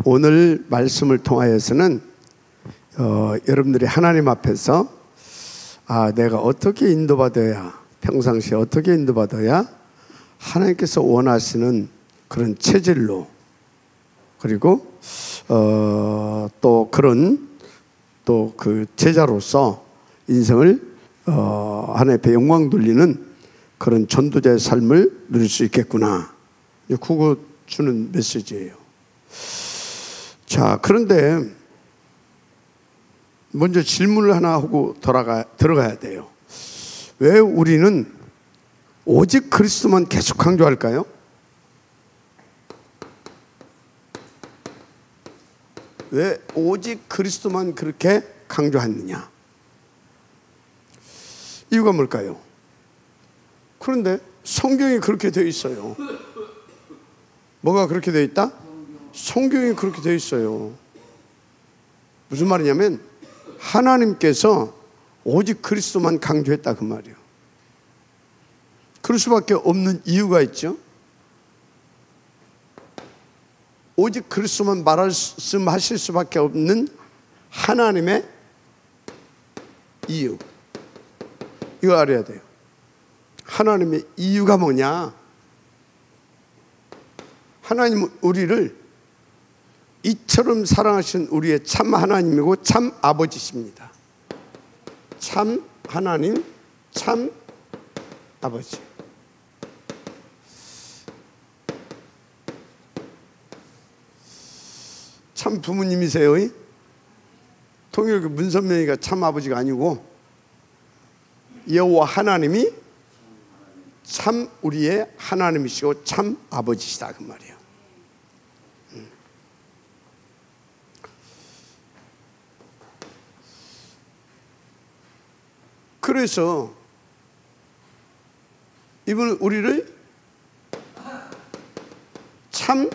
오늘 말씀을 통하여서는 여러분들이 하나님 앞에서 내가 어떻게 인도받아야, 평상시에 어떻게 인도받아야 하나님께서 원하시는 그런 체질로, 그리고 또 그런 또 그 제자로서 인생을 하나님 앞에 영광 돌리는 그런 전도자의 삶을 누릴 수 있겠구나, 그거 주는 메시지예요. 자, 그런데 먼저 질문을 하나 하고 들어가야 돼요. 왜 우리는 오직 그리스도만 계속 강조할까요? 왜 오직 그리스도만 그렇게 강조하느냐? 이유가 뭘까요? 그런데 성경이 그렇게 되어 있어요. 뭐가 그렇게 되어 있다? 성경이 그렇게 되어 있어요. 무슨 말이냐면 하나님께서 오직 그리스도만 강조했다, 그 말이에요. 그럴 수밖에 없는 이유가 있죠. 오직 그리스도만 말씀하실 수밖에 없는 하나님의 이유, 이거 알아야 돼요. 하나님의 이유가 뭐냐? 하나님은 우리를 이처럼 사랑하신 우리의 참 하나님이고 참 아버지십니다. 참 하나님, 참 아버지. 참 부모님이세요. 통일교 문선명이가 참 아버지가 아니고 여호와 하나님이 참 우리의 하나님이시고 참 아버지시다, 그 말이에요. 그래서 이분은 우리를 참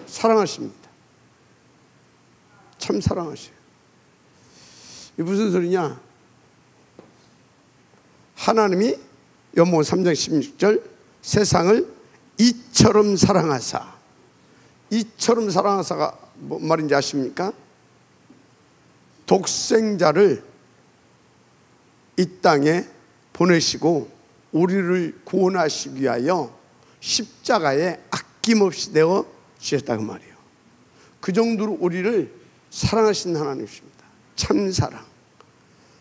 사랑하십니다. 참 사랑하셔요. 이게 무슨 소리냐? 하나님이 요한복음 3장 16절 세상을 이처럼 사랑하사, 이처럼 사랑하사가 뭔 말인지 아십니까? 독생자를 이 땅에 보내시고 우리를 구원하시기 위하여 십자가에 아낌없이 내어 주셨다, 그 말이에요. 그 정도로 우리를 사랑하신 하나님이십니다. 참사랑.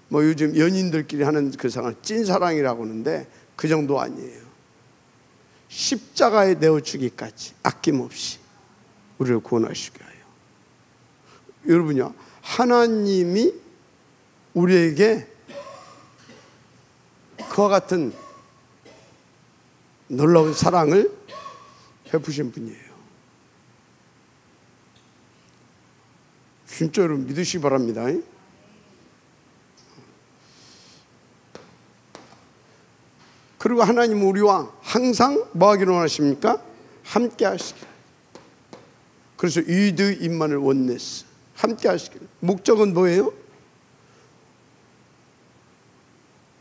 뭐 요즘 연인들끼리 하는 그 사랑을 찐사랑이라고 하는데 그 정도 아니에요. 십자가에 내어주기까지 아낌없이 우리를 구원하시기 위하여. 여러분요, 하나님이 우리에게 그와 같은 놀라운 사랑을 베푸신 분이에요. 진짜 여러분 믿으시기 바랍니다. 그리고 하나님은 우리와 항상 뭐 하기를 원하십니까? 함께 하시기를. 그래서 이드 임만을 원내스, 함께 하시기를. 목적은 뭐예요?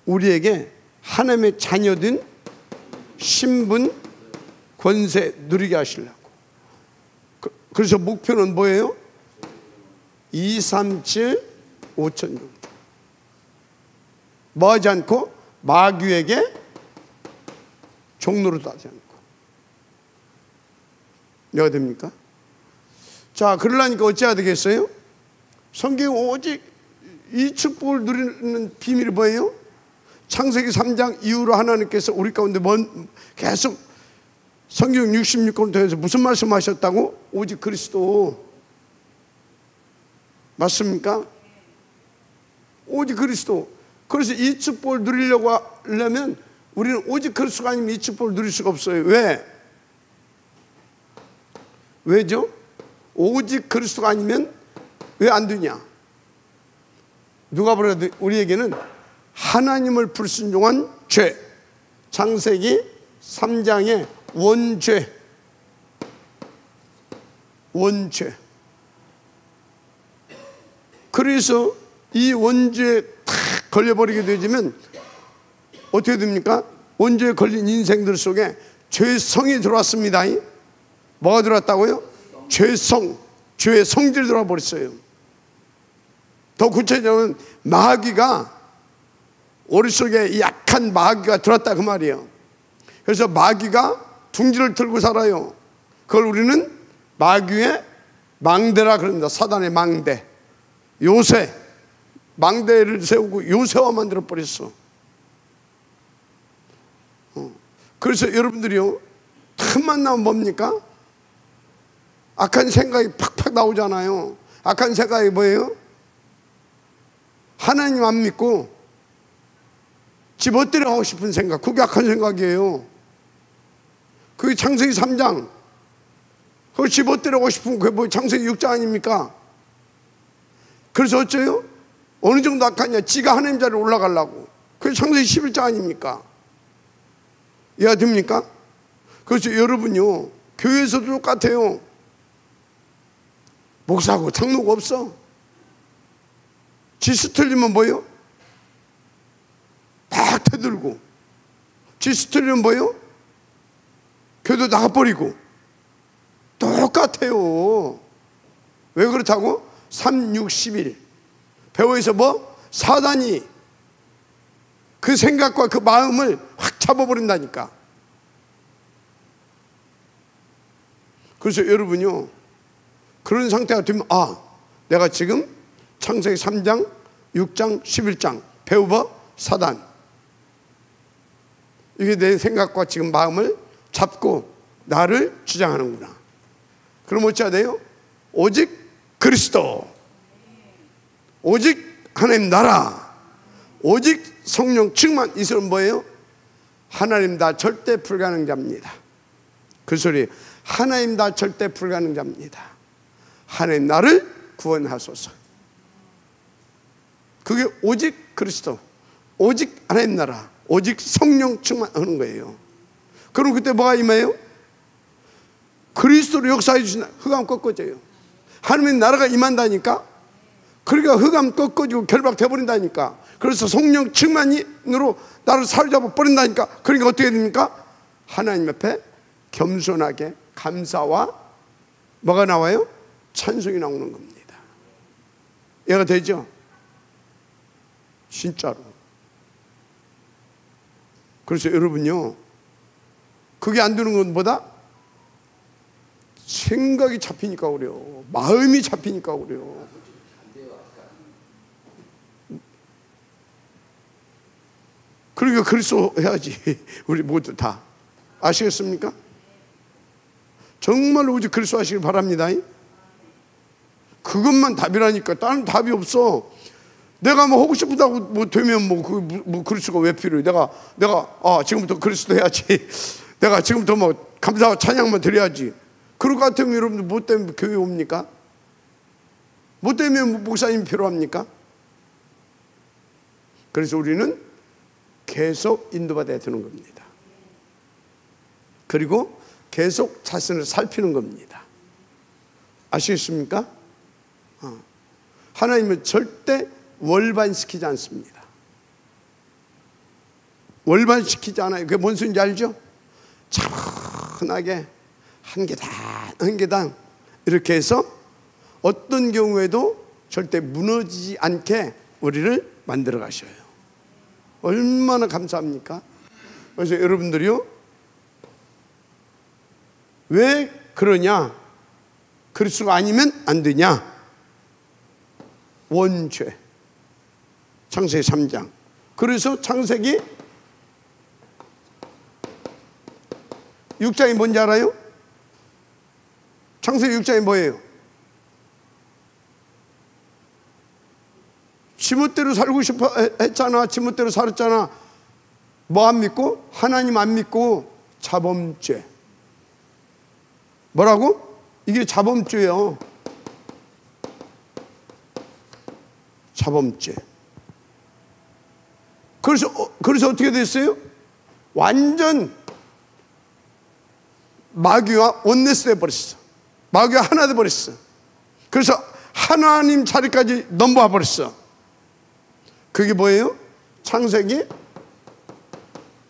우리에게 하나님의 자녀된 신분, 권세 누리게 하시려고. 그래서 목표는 뭐예요? 2, 3, 7, 5천 정도. 뭐 하지 않고? 마귀에게 종로로 하지 않고. 뭐가 됩니까? 자, 그러려니까 어찌해야 되겠어요? 성경 오직 이 축복을 누리는 비밀이 뭐예요? 창세기 3장 이후로 하나님께서 우리 가운데 계속 성경 66권 통해서 무슨 말씀하셨다고? 오직 그리스도. 맞습니까? 오직 그리스도. 그래서 이 축복을 누리려고 하려면 우리는 오직 그리스도가 아니면 이 축복을 누릴 수가 없어요. 왜? 왜죠? 오직 그리스도가 아니면 왜 안 되냐? 누가 보라도 우리에게는 하나님을 불순종한 죄, 창세기 3장의 원죄, 그래서 이 원죄에 탁 걸려버리게 되면 어떻게 됩니까? 원죄에 걸린 인생들 속에 죄성이 들어왔습니다. 뭐가 들어왔다고요? 죄성, 죄의 성질이 들어와 버렸어요. 더 구체적으로는 마귀가, 우리 속에 약한 마귀가 들어왔다 그 말이에요. 그래서 마귀가 둥지를 들고 살아요. 그걸 우리는 마귀의 망대라 그럽니다. 사단의 망대, 요새, 망대를 세우고 요새화 만들어 버렸어. 그래서 여러분들이요, 틈만 나면 뭡니까? 악한 생각이 팍팍 나오잖아요. 악한 생각이 뭐예요? 하나님 안 믿고 집어뜨려 하고 싶은 생각, 그게 악한 생각이에요. 그게 창세기 3장, 그걸 집어뜨려 하고 싶은 그게 뭐 창세기 6장 아닙니까? 그래서 어째요? 어느 정도 악하냐? 지가 하나님 자리에 올라가려고. 그게 창세기 11장 아닙니까? 이해가 됩니까? 그래서 여러분요, 교회에서도 똑같아요. 목사하고 장로가 없어. 지수 틀리면 뭐예요? 막 대들고. 지수 틀리면 뭐예요? 교회도 나가버리고. 똑같아요. 왜 그렇다고? 3, 6, 11 배워에서 뭐? 사단이 그 생각과 그 마음을 확 잡아버린다니까. 그래서 여러분요, 그런 상태가 되면, 아, 내가 지금 창세기 3장, 6장, 11장 배워봐. 사단, 이게 내 생각과 지금 마음을 잡고 나를 주장하는구나. 그럼 어찌해야 돼요? 오직 그리스도, 오직 하나님 나라, 오직 성령 충만. 이 사람은 뭐예요? 하나님 나 절대 불가능자입니다. 그 소리, 하나님 나 절대 불가능자입니다. 하나님 나를 구원하소서. 그게 오직 그리스도, 오직 하나님 나라, 오직 성령 충만하는 거예요. 그럼 그때 뭐가 임해요? 그리스도로 역사해 주신 흑암 꺾어져요. 하나님의 나라가 임한다니까. 그러니까 흑암 꺾어지고 결박돼 버린다니까. 그래서 성령 충만으로 나를 사로잡아 버린다니까. 그러니까 어떻게 됩니까? 하나님 앞에 겸손하게 감사와 뭐가 나와요? 찬송이 나오는 겁니다. 이해가 되죠? 진짜로. 그래서 여러분요, 그게 안 되는 것보다 생각이 잡히니까 그래요. 마음이 잡히니까 그래요. 그러니까 그리스도 해야지. 우리 모두 다 아시겠습니까? 정말 오직 그리스도 하시길 바랍니다. 그것만 답이라니까. 다른 답이 없어. 내가 뭐 하고 싶다고 뭐 되면 뭐 그리스도가 왜 필요해? 내가 지금부터 그리스도 해야지. 내가 지금부터 뭐 감사와 찬양만 드려야지. 그럴 것 같으면 여러분들 뭐 때문에 교회 옵니까? 뭐 때문에 목사님이 필요합니까? 그래서 우리는 계속 인도받아야 되는 겁니다. 그리고 계속 자신을 살피는 겁니다. 아시겠습니까? 하나님은 절대 월반시키지 않습니다. 월반시키지 않아요. 그게 뭔 소리인지 알죠? 차분하게 한 계단 한 계단 이렇게 해서 어떤 경우에도 절대 무너지지 않게 우리를 만들어 가셔요. 얼마나 감사합니까? 그래서 여러분들이요, 왜 그러냐? 그리스도가 아니면 안 되냐? 원죄. 창세기 3장. 그래서 창세기 6장이 뭔지 알아요? 창세기 6장이 뭐예요? 지멋대로 살고 싶어 했잖아. 지멋대로 살았잖아. 뭐 안 믿고? 하나님 안 믿고 자범죄. 뭐라고? 이게 자범죄예요. 자범죄. 그래서 어떻게 됐어요? 완전 마귀와 원네스 돼버렸어. 마귀와 하나 돼버렸어. 그래서 하나님 자리까지 넘어와 버렸어. 그게 뭐예요? 창세기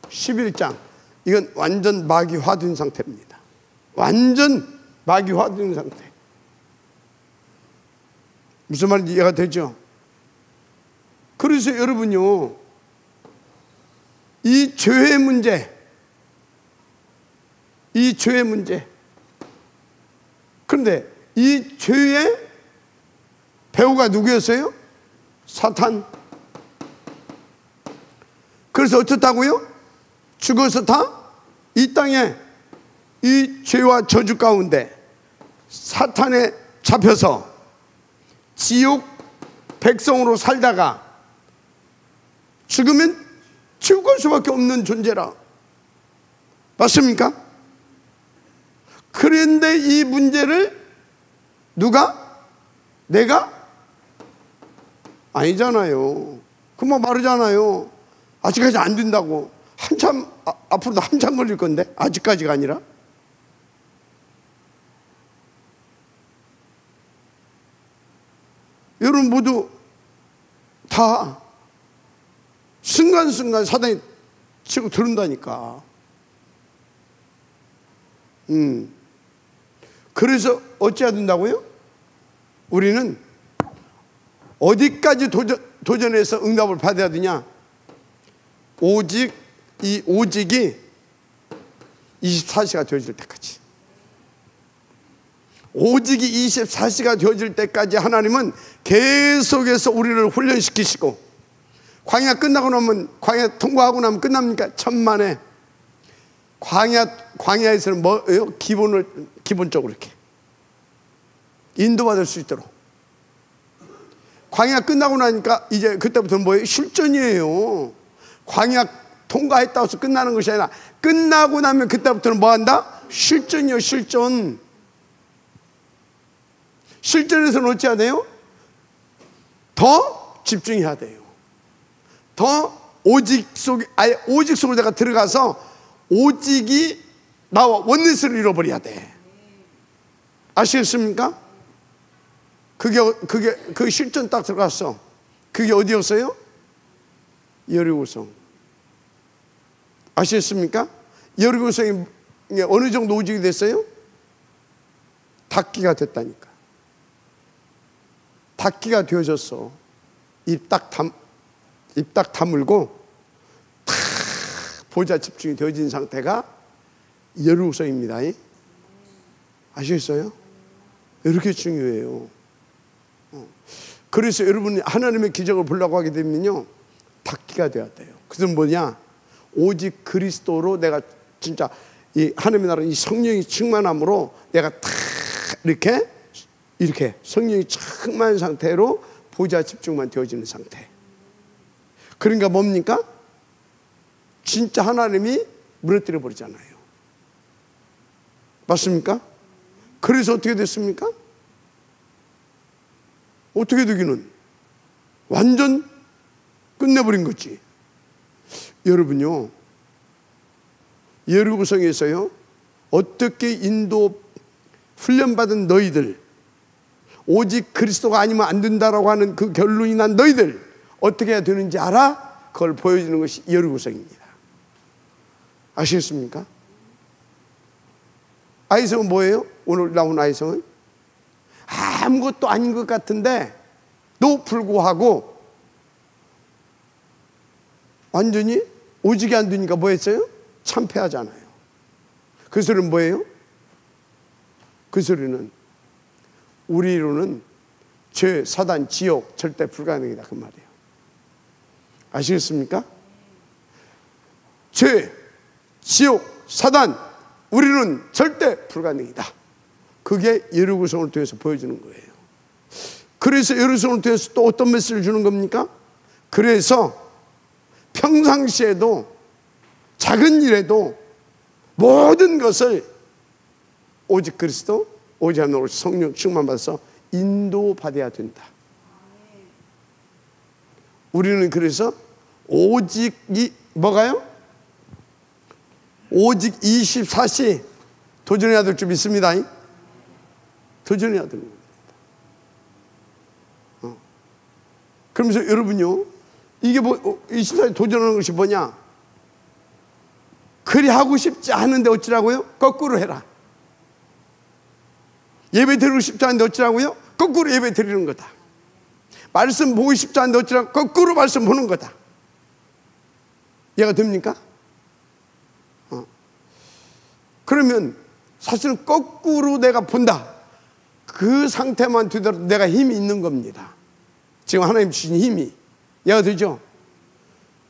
11장. 이건 완전 마귀화된 상태입니다. 완전 마귀화된 상태. 무슨 말인지 이해가 되죠? 그래서 여러분요, 이 죄의 문제, 그런데 이 죄의 배우가 누구였어요? 사탄. 그래서 어떻다고요? 죽어서 다 이 땅에 이 죄와 저주 가운데 사탄에 잡혀서 지옥 백성으로 살다가 죽으면 지옥 갈 수밖에 없는 존재라. 맞습니까? 그런데 이 문제를 누가? 내가? 아니잖아요. 그만 말하잖아요. 아직까지 안 된다고. 한참 앞으로도 한참 걸릴 건데 아직까지가 아니라. 여러분 모두 다 순간순간 사단이 치고 들은다니까. 그래서 어찌해야 된다고요? 우리는 어디까지 도전해서 응답을 받아야 되냐? 오직 이 오직이 24시가 되어질 때까지, 오직이 24시가 되어질 때까지 하나님은 계속해서 우리를 훈련시키시고, 광야 끝나고 나면, 광야 통과하고 나면 끝납니까? 천만에. 광야에서는 뭐예요? 기본적으로 이렇게 인도받을 수 있도록. 광야 끝나고 나니까 이제 그때부터는 뭐예요? 실전이에요. 광야 통과했다고 해서 끝나는 것이 아니라 끝나고 나면 그때부터는 뭐 한다? 실전이요, 실전. 실전에서는 어찌해야 돼요? 더 집중해야 돼요. 더 오직 속에, 아예 오직 속으로 내가 들어가서 오직이 나와 원리스를 잃어버려야 돼. 아시겠습니까? 그 실전 딱 들어갔어. 그게 어디였어요? 여리고성. 아시겠습니까? 여리고성이 어느 정도 오직이 됐어요? 닫기가 됐다니까. 닫기가 되어졌어. 입 딱 다물고 탁 보좌 집중이 되어진 상태가 여리고성입니다. 아시겠어요? 이렇게 중요해요. 그래서 여러분이 하나님의 기적을 보려고 하게 되면요, 닫기가 돼야 돼요. 그것은 뭐냐? 오직 그리스도로 내가 진짜 이 하나님의 나라, 이 성령이 충만함으로 내가 탁 이렇게 성령이 충만한 상태로 보좌 집중만 되어지는 상태. 그러니까 뭡니까? 진짜 하나님이 무너뜨려 버리잖아요. 맞습니까? 그래서 어떻게 됐습니까? 어떻게 되기는? 완전 끝내버린 거지. 여러분요, 여리고성에서요, 어떻게 인도 훈련받은 너희들, 오직 그리스도가 아니면 안 된다라고 하는 그 결론이 난 너희들 어떻게 해야 되는지 알아? 그걸 보여주는 것이 여리고성입니다. 아시겠습니까? 아이성은 뭐예요? 오늘 나온 아이성은 아무것도 아닌 것 같은데도 불구하고 완전히 오직이 안 되니까 뭐 했어요? 참패하잖아요. 그 소리는 뭐예요? 그 소리는 우리로는 죄, 사단, 지옥 절대 불가능이다, 그 말이에요. 아시겠습니까? 죄, 지옥, 사단, 우리는 절대 불가능이다. 그게 여리고성을 통해서 보여주는 거예요. 그래서 여리고성을 통해서 또 어떤 메시지를 주는 겁니까? 그래서 평상시에도 작은 일에도 모든 것을 오직 그리스도, 오직 하나로 성령 충만받아서 인도받아야 된다. 우리는 그래서 오직이 뭐가요? 오직 24시 도전해야 될 줄 믿습니다. 도전해야 되는 겁니다. 그러면서 여러분요, 이게 뭐 24시 도전하는 것이 뭐냐? 그리 하고 싶지 않은데 어찌라고요? 거꾸로 해라. 예배 드리고 싶지 않은데 어찌라고요? 거꾸로 예배 드리는 거다. 말씀 보고 싶지 않은데 어찌라고? 거꾸로 말씀 보는 거다. 이해가 됩니까? 그러면 사실은 거꾸로 내가 본다. 그 상태만 되더라도 내가 힘이 있는 겁니다. 지금 하나님 주신 힘이. 이해가 되죠?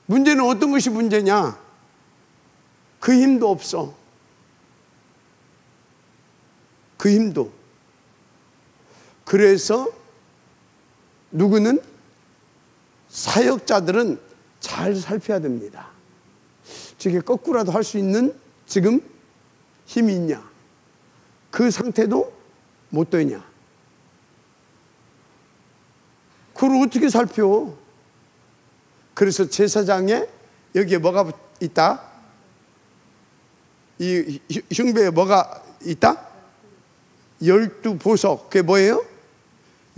문제는 어떤 것이 문제냐? 그 힘도 없어. 그 힘도. 그래서 누구는 사역자들은 잘 살펴야 됩니다. 저게 거꾸로라도 할 수 있는 지금 힘이 있냐? 그 상태도 못 되냐? 그걸 어떻게 살펴? 그래서 제사장에 여기에 뭐가 있다? 이 흉배에 뭐가 있다? 12보석. 그게 뭐예요?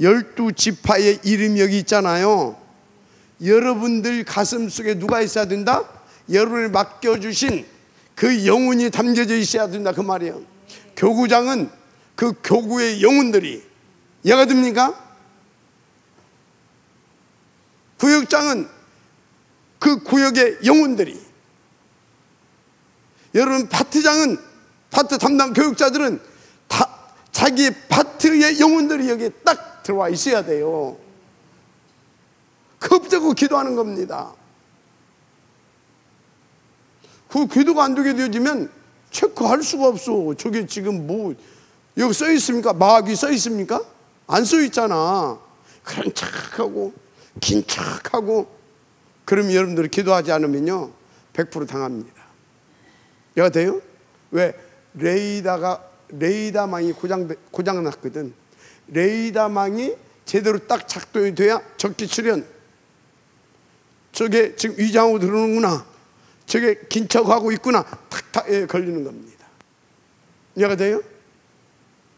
12지파의 이름이 여기 있잖아요. 여러분들 가슴 속에 누가 있어야 된다? 여러분을 맡겨주신 그 영혼이 담겨져 있어야 된다, 그 말이에요. 교구장은 그 교구의 영혼들이. 이해가 됩니까? 구역장은 그 구역의 영혼들이. 여러분 파트장은, 파트 담당 교육자들은 다 자기 파트의 영혼들이 여기에 딱 들어와 있어야 돼요. 겁주고 기도하는 겁니다. 그 기도가 안 되게 되어지면 체크할 수가 없어. 저게 지금 뭐 여기 써 있습니까? 마귀 써 있습니까? 안 써 있잖아. 그런 척하고 긴 척하고. 그럼 여러분들이 기도하지 않으면요 100% 당합니다. 이해가 돼요? 왜? 레이다망이 고장 났거든. 레이다망이 제대로 딱 작동이 돼야 적기 출현. 저게 지금 위장하고 들어오는구나. 저게 긴 척하고 있구나. 탁탁 걸리는 겁니다. 이해가 돼요?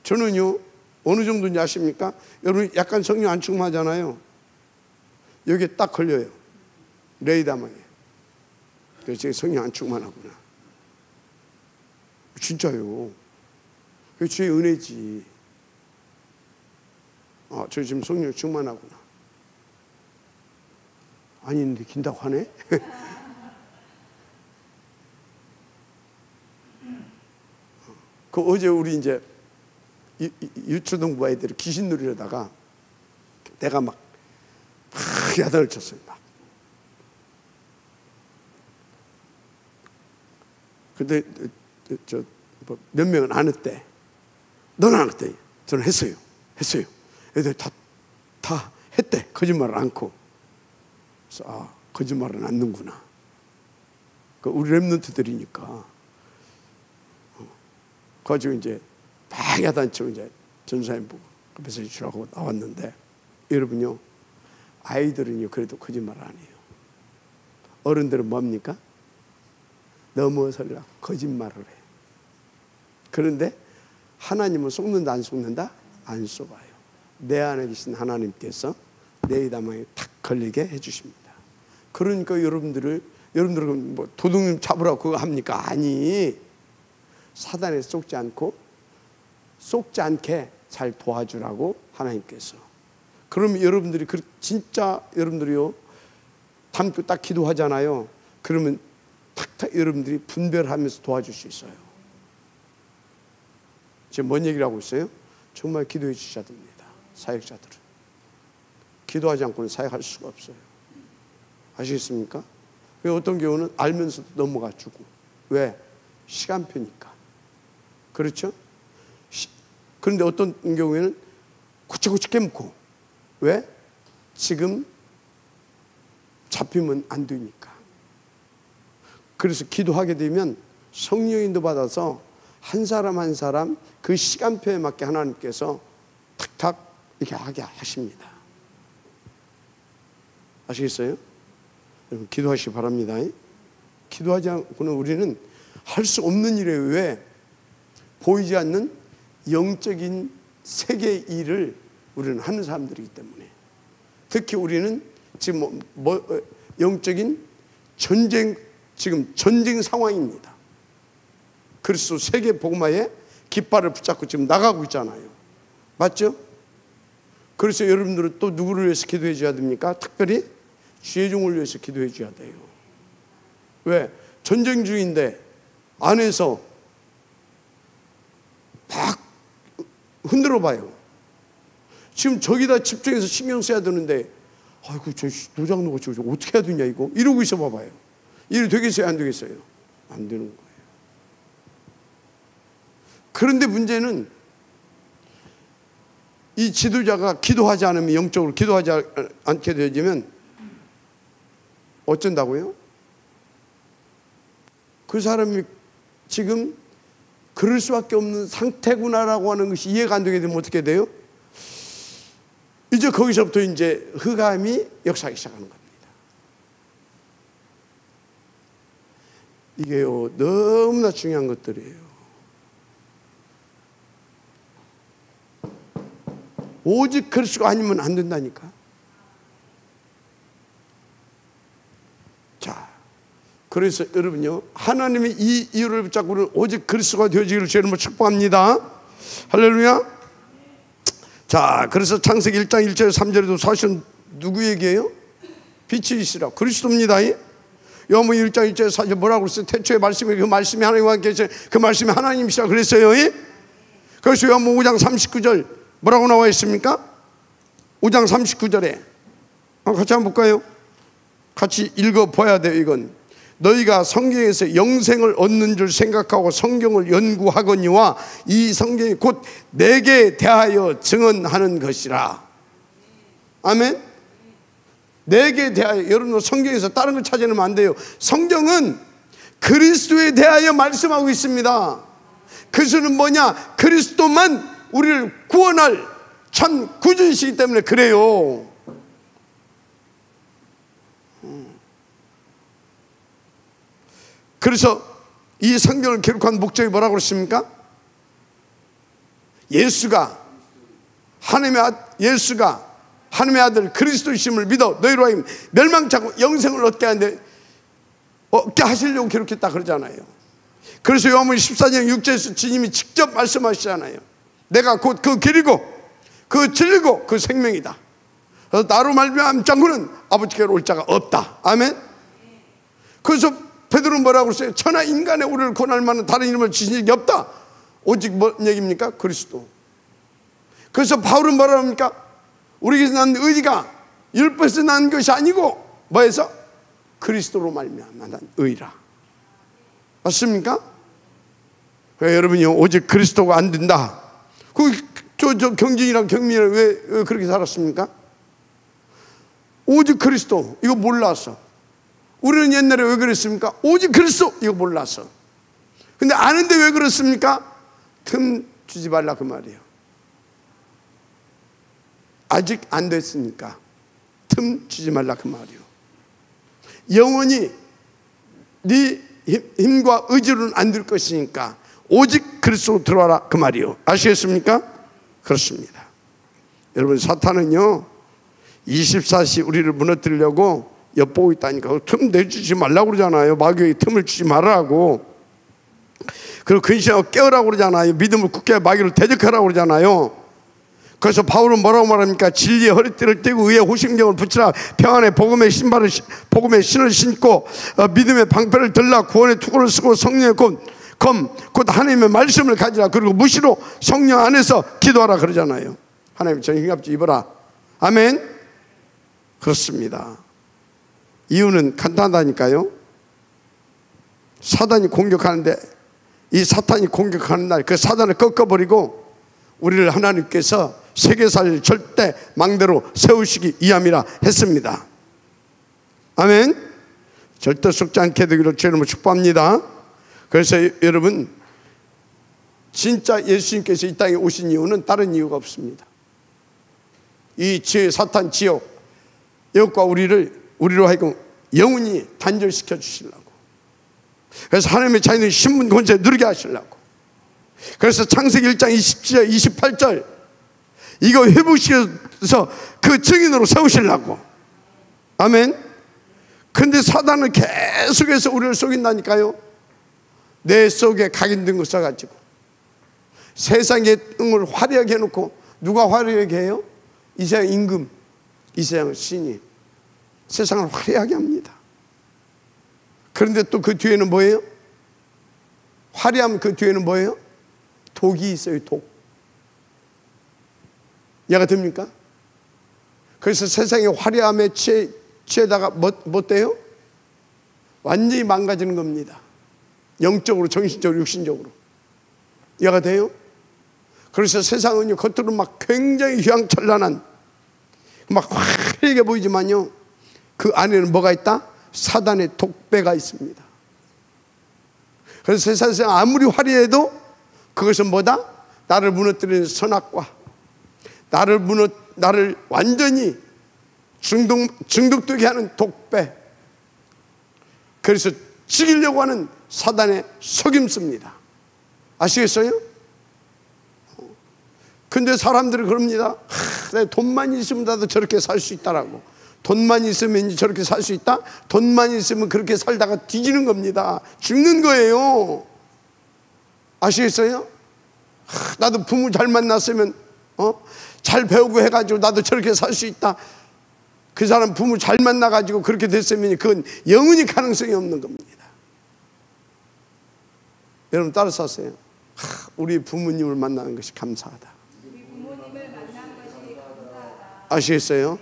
저는요 어느 정도인지 아십니까? 여러분 약간 성령 안 충만하잖아요. 여기에 딱 걸려요. 레이다망에. 그래서 제가 성령 안 충만하구나. 진짜요. 그게 주의 은혜지. 저 지금 성령 충만하구나. 아닌데 긴다고 하네. 그 어제 우리 이제 유초등부 아이들이 귀신 누리려다가 내가 막 야단을 쳤어요. 막. 근데 몇 명은 안 했대. 너는 안 했대. 저는 했어요. 애들 다 했대. 거짓말을 않고. 그래서 거짓말은 않는구나. 우리 랩런트들이니까. 가지고 이제 막 야단치고 이제 전사님 보고 메시지 주라고 나왔는데, 여러분요 아이들은요 그래도 거짓말을 안 해요. 어른들은 뭡니까? 넘어서려고 거짓말을 해. 그런데 하나님은 속는다 안 속는다? 안 속아요. 내 안에 계신 하나님께서 레이다망에 탁 걸리게 해주십니다. 그러니까 여러분들은 뭐 도둑님 잡으라고 그거 합니까? 아니, 사단에 속지 않게 잘 도와주라고 하나님께서. 그러면 여러분들이 진짜 여러분들이요 담고 딱 기도하잖아요. 그러면 탁탁 여러분들이 분별하면서 도와줄 수 있어요. 지금 뭔 얘기를 하고 있어요? 정말 기도해 주셔야 됩니다. 사역자들은 기도하지 않고는 사역할 수가 없어요. 아시겠습니까? 어떤 경우는 알면서도 넘어가 주고. 왜? 시간표니까. 그렇죠? 그런데 어떤 경우에는 고치고치 깨묻고. 왜? 지금 잡히면 안 되니까. 그래서 기도하게 되면 성령 인도 받아서 한 사람 한 사람 그 시간표에 맞게 하나님께서 탁탁 이렇게 하게 하십니다. 아시겠어요? 여러분 기도하시기 바랍니다. 기도하지 않고는 우리는 할 수 없는 일에 왜 보이지 않는 영적인 세계의 일을 우리는 하는 사람들이기 때문에. 특히 우리는 지금 영적인 지금 전쟁 상황입니다. 그리스도 세계 복음화에 깃발을 붙잡고 지금 나가고 있잖아요. 맞죠? 그래서 여러분들은 또 누구를 위해서 기도해 줘야 됩니까? 특별히 주의 종을 위해서 기도해 줘야 돼요. 왜? 전쟁 중인데 안에서 막 흔들어 봐요. 지금 저기다 집중해서 신경 써야 되는데, 아이고 저 노장노가 저 어떻게 해야 되냐 이거 이러고 있어 봐봐요. 일이 되겠어요 안 되겠어요? 안 되는 거예요. 그런데 문제는 이 지도자가 기도하지 않으면, 영적으로 기도하지 않게 되어지면 어쩐다고요? 그 사람이 지금 그럴 수밖에 없는 상태구나라고 하는 것이 이해가 안 되게 되면 어떻게 돼요? 이제 거기서부터 이제 흑암이 역사하기 시작하는 겁니다. 이게요, 너무나 중요한 것들이에요. 오직 그리스도가 아니면 안 된다니까. 자, 그래서 여러분요, 하나님의 이 이유를 붙잡고 우리는 오직 그리스도가 되어지기를 주님으로 축복합니다. 할렐루야. 자, 그래서 창세기 1장 1절 3절에도 사실은 누구 얘기예요? 빛이시라 그리스도입니다. 요한복음 1장 1절 4절 뭐라고 그랬어요? 태초에 말씀이, 그 말씀이 하나님과 함께 계신 그 말씀이 하나님이시라 그랬어요. 그래서 요한복음 5장 39절 뭐라고 나와 있습니까? 5장 39절에 같이 한번 볼까요? 같이 읽어봐야 돼요. 이건 너희가 성경에서 영생을 얻는 줄 생각하고 성경을 연구하거니와 이 성경이 곧 내게 대하여 증언하는 것이라. 아멘. 내게 대하여. 여러분 성경에서 다른 걸 찾아내면 안 돼요. 성경은 그리스도에 대하여 말씀하고 있습니다. 그것은 뭐냐? 그리스도만 우리를 구원할 참 구주이시기 때문에 그래요. 그래서 이 성경을 기록한 목적이 뭐라고 그랬습니까? 예수가 하나님의 아들 그리스도이심을 믿어 너희로 하여금 멸망치 않고 영생을 얻게 하시려고 기록했다 그러잖아요. 그래서 요한복음 14장 6절에서 주님이 직접 말씀하시잖아요. 내가 곧 그 길이고 그 진리고 그 생명이다. 그래서 나로 말미암지 않고는 아버지께로 올 자가 없다. 아멘. 그래서 베드로는 뭐라고 했어요? 천하 인간의 우리를 구원할 만한 다른 이름을 주신 적이 없다. 오직 뭔 얘기입니까? 그리스도. 그래서 바울은 뭐라고 합니까? 우리에게서 난 의가 율법에서 난 것이 아니고 뭐에서? 그리스도로 말미암아 난 의라. 맞습니까? 여러분이요, 오직 그리스도가 안 된다. 저 경진이랑 경민이랑 왜 그렇게 살았습니까? 오직 그리스도 이거 몰라서. 우리는 옛날에 왜 그랬습니까? 오직 그리스도 이거 몰라서. 근데 아는데 왜 그렇습니까? 틈 주지 말라 그 말이에요. 아직 안 됐으니까 틈 주지 말라 그 말이에요. 영원히 네 힘과 의지로는 안 될 것이니까 오직 그리스도로 들어와라 그 말이에요. 아시겠습니까? 그렇습니다. 여러분 사탄은요 24시 우리를 무너뜨리려고 엿보고 있다니까. 틈 내주지 말라고 그러잖아요. 마귀에게 틈을 주지 말라고. 그리고 근신하고 깨우라고 그러잖아요. 믿음을 굳게 마귀를 대적하라고 그러잖아요. 그래서 바울은 뭐라고 말합니까? 진리의 허리띠를 띠고 의의 호심경을 붙이라. 평안의 복음의 신을 신고 믿음의 방패를 들라. 구원의 투구를 쓰고 성령의 곧 하나님의 말씀을 가지라. 그리고 무시로 성령 안에서 기도하라 그러잖아요. 하나님 정신갑주 입어라. 아멘. 그렇습니다. 이유는 간단하다니까요. 사단이 공격하는데 이 사탄이 공격하는 날 그 사단을 꺾어버리고 우리를 하나님께서 세계사를 절대 망대로 세우시기 위함이라 했습니다. 아멘. 절대 속지 않게 되기를 주님으로 축복합니다. 그래서 여러분 진짜 예수님께서 이 땅에 오신 이유는 다른 이유가 없습니다. 이 사탄 지옥 이것과 우리로 하여금 영원히 단절시켜 주시려고. 그래서 하나님의 자녀의 신분 권세 누리게 하시려고. 그래서 창세기 1장 27절 28절 이거 회복시켜서 그 증인으로 세우시려고. 아멘. 근데 사단은 계속해서 우리를 속인다니까요. 내 속에 각인된 거 써가지고 세상의 응을 화려하게 해놓고 누가 화려하게 해요? 이 세상 임금, 이 세상 신이 세상을 화려하게 합니다. 그런데 또 그 뒤에는 뭐예요? 화려함 그 뒤에는 뭐예요? 독이 있어요. 독. 이해가 됩니까? 그래서 세상의 화려함에 취해다가 뭐 돼요? 완전히 망가지는 겁니다. 영적으로, 정신적으로, 육신적으로. 이해가 돼요? 그래서 세상은요, 겉으로 막 굉장히 휘황찬란한, 막 화려하게 보이지만요, 그 안에는 뭐가 있다? 사단의 독배가 있습니다. 그래서 세상 아무리 화려해도 그것은 뭐다? 나를 무너뜨리는 선악과, 나를 완전히 중독되게 하는 독배, 그래서 죽이려고 하는 사단의 속임수입니다. 아시겠어요? 근데 사람들은 그럽니다. 돈만 있으면 나도 저렇게 살 수 있다라고. 돈만 있으면 저렇게 살 수 있다? 돈만 있으면 그렇게 살다가 뒤지는 겁니다. 죽는 거예요. 아시겠어요? 나도 부모 잘 만났으면 잘 배우고 해가지고 나도 저렇게 살 수 있다. 그 사람 부모 잘 만나가지고 그렇게 됐으면 그건 영원히 가능성이 없는 겁니다. 여러분 따라서 하세요. 우리 부모님을 만나는 것이 감사하다. 아시겠어요?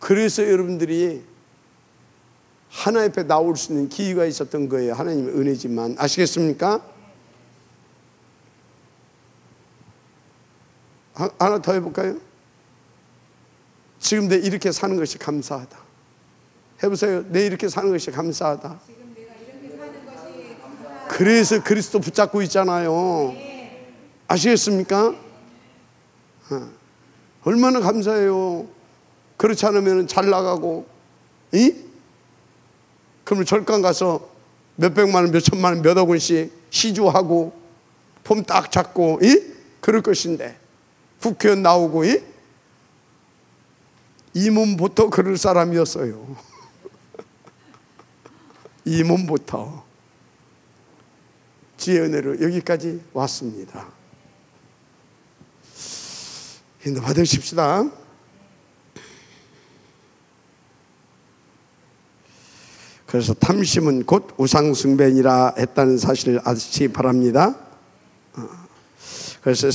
그래서 여러분들이 하나님 앞에 나올 수 있는 기회가 있었던 거예요. 하나님의 은혜지만. 아시겠습니까? 하나 더 해볼까요? 지금 내 이렇게 사는 것이 감사하다. 해보세요. 내 이렇게 사는 것이 감사하다. 그래서 그리스도 붙잡고 있잖아요. 아시겠습니까? 얼마나 감사해요. 그렇지 않으면 잘 나가고, 그러면 절간 가서 몇백만 원, 몇천만 원, 몇억 원씩 시주하고 폼 딱 잡고, 그럴 것인데 국회의원 나오고, 이 몸부터 그럴 사람이었어요. 이 몸부터 주의 은혜로 여기까지 왔습니다. 인도 받으십시다. 그래서 탐심은 곧 우상숭배니라 했다는 사실을 아시기 바랍니다. 그래서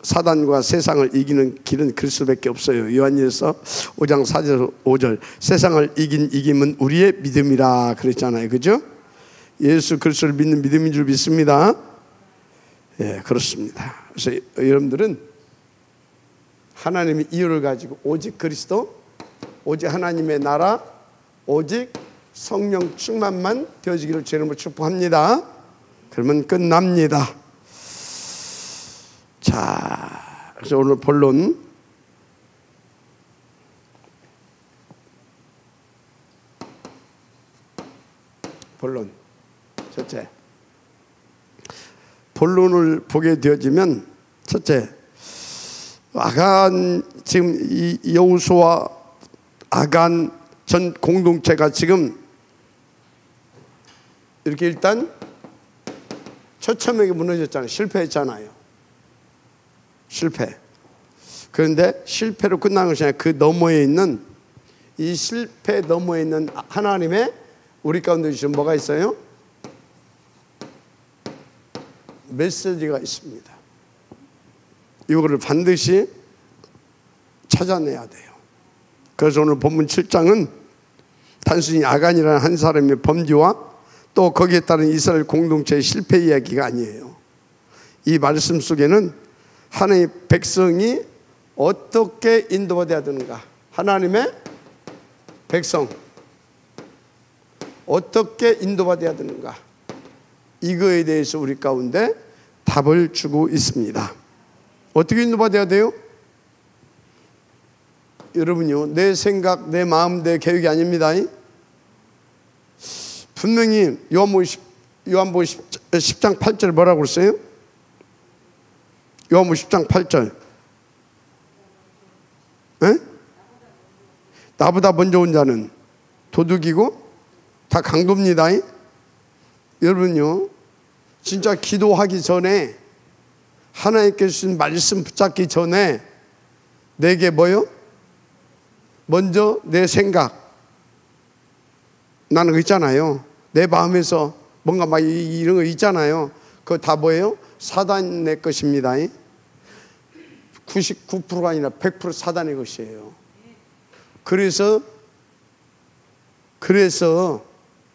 사단과 세상을 이기는 길은 그리스도밖에 없어요. 요한일서 5장 4절 5절 세상을 이김은 우리의 믿음이라 그랬잖아요. 그죠? 예수 그리스도를 믿는 믿음인 줄 믿습니다. 예, 그렇습니다. 그래서 여러분들은 하나님의 이유를 가지고 오직 그리스도, 오직 하나님의 나라, 오직 성령 충만만 되어지기를 주의 이름으로 축복합니다. 그러면 끝납니다. 자, 그래서 오늘 본론 첫째, 본론을 보게 되어지면 첫째, 아간 지금 이 여호수아 아간 전 공동체가 지금 이렇게 일단 처참하게 무너졌잖아요. 실패했잖아요. 실패. 그런데 실패로 끝난 것이 아니라 그 너머에 있는, 이 실패 너머에 있는 하나님의 우리 가운데 주신 뭐가 있어요? 메시지가 있습니다. 이거를 반드시 찾아내야 돼요. 그래서 오늘 본문 7장은 단순히 아간이라는 한 사람의 범죄와 또 거기에 따른 이스라엘 공동체의 실패 이야기가 아니에요. 이 말씀 속에는 하나님의 백성이 어떻게 인도받아야 되는가, 하나님의 백성 어떻게 인도받아야 되는가, 이거에 대해서 우리 가운데 답을 주고 있습니다. 어떻게 인도받아야 돼요? 여러분요, 내 생각, 내 마음, 내 계획이 아닙니다. 분명히 요한복음 10장 8절 뭐라고 그랬어요? 요한복음 10장 8절. 에? 나보다 먼저 온 자는 도둑이고 다 강도입니다. 여러분요, 진짜 기도하기 전에 하나님께서 주신 말씀 붙잡기 전에 내게 뭐요? 먼저 내 생각, 나는 거 있잖아요. 내 마음에서 뭔가 막 이런 거 있잖아요. 그거 다 뭐예요? 사단의 것입니다. 99%가 아니라 100% 사단의 것이에요. 그래서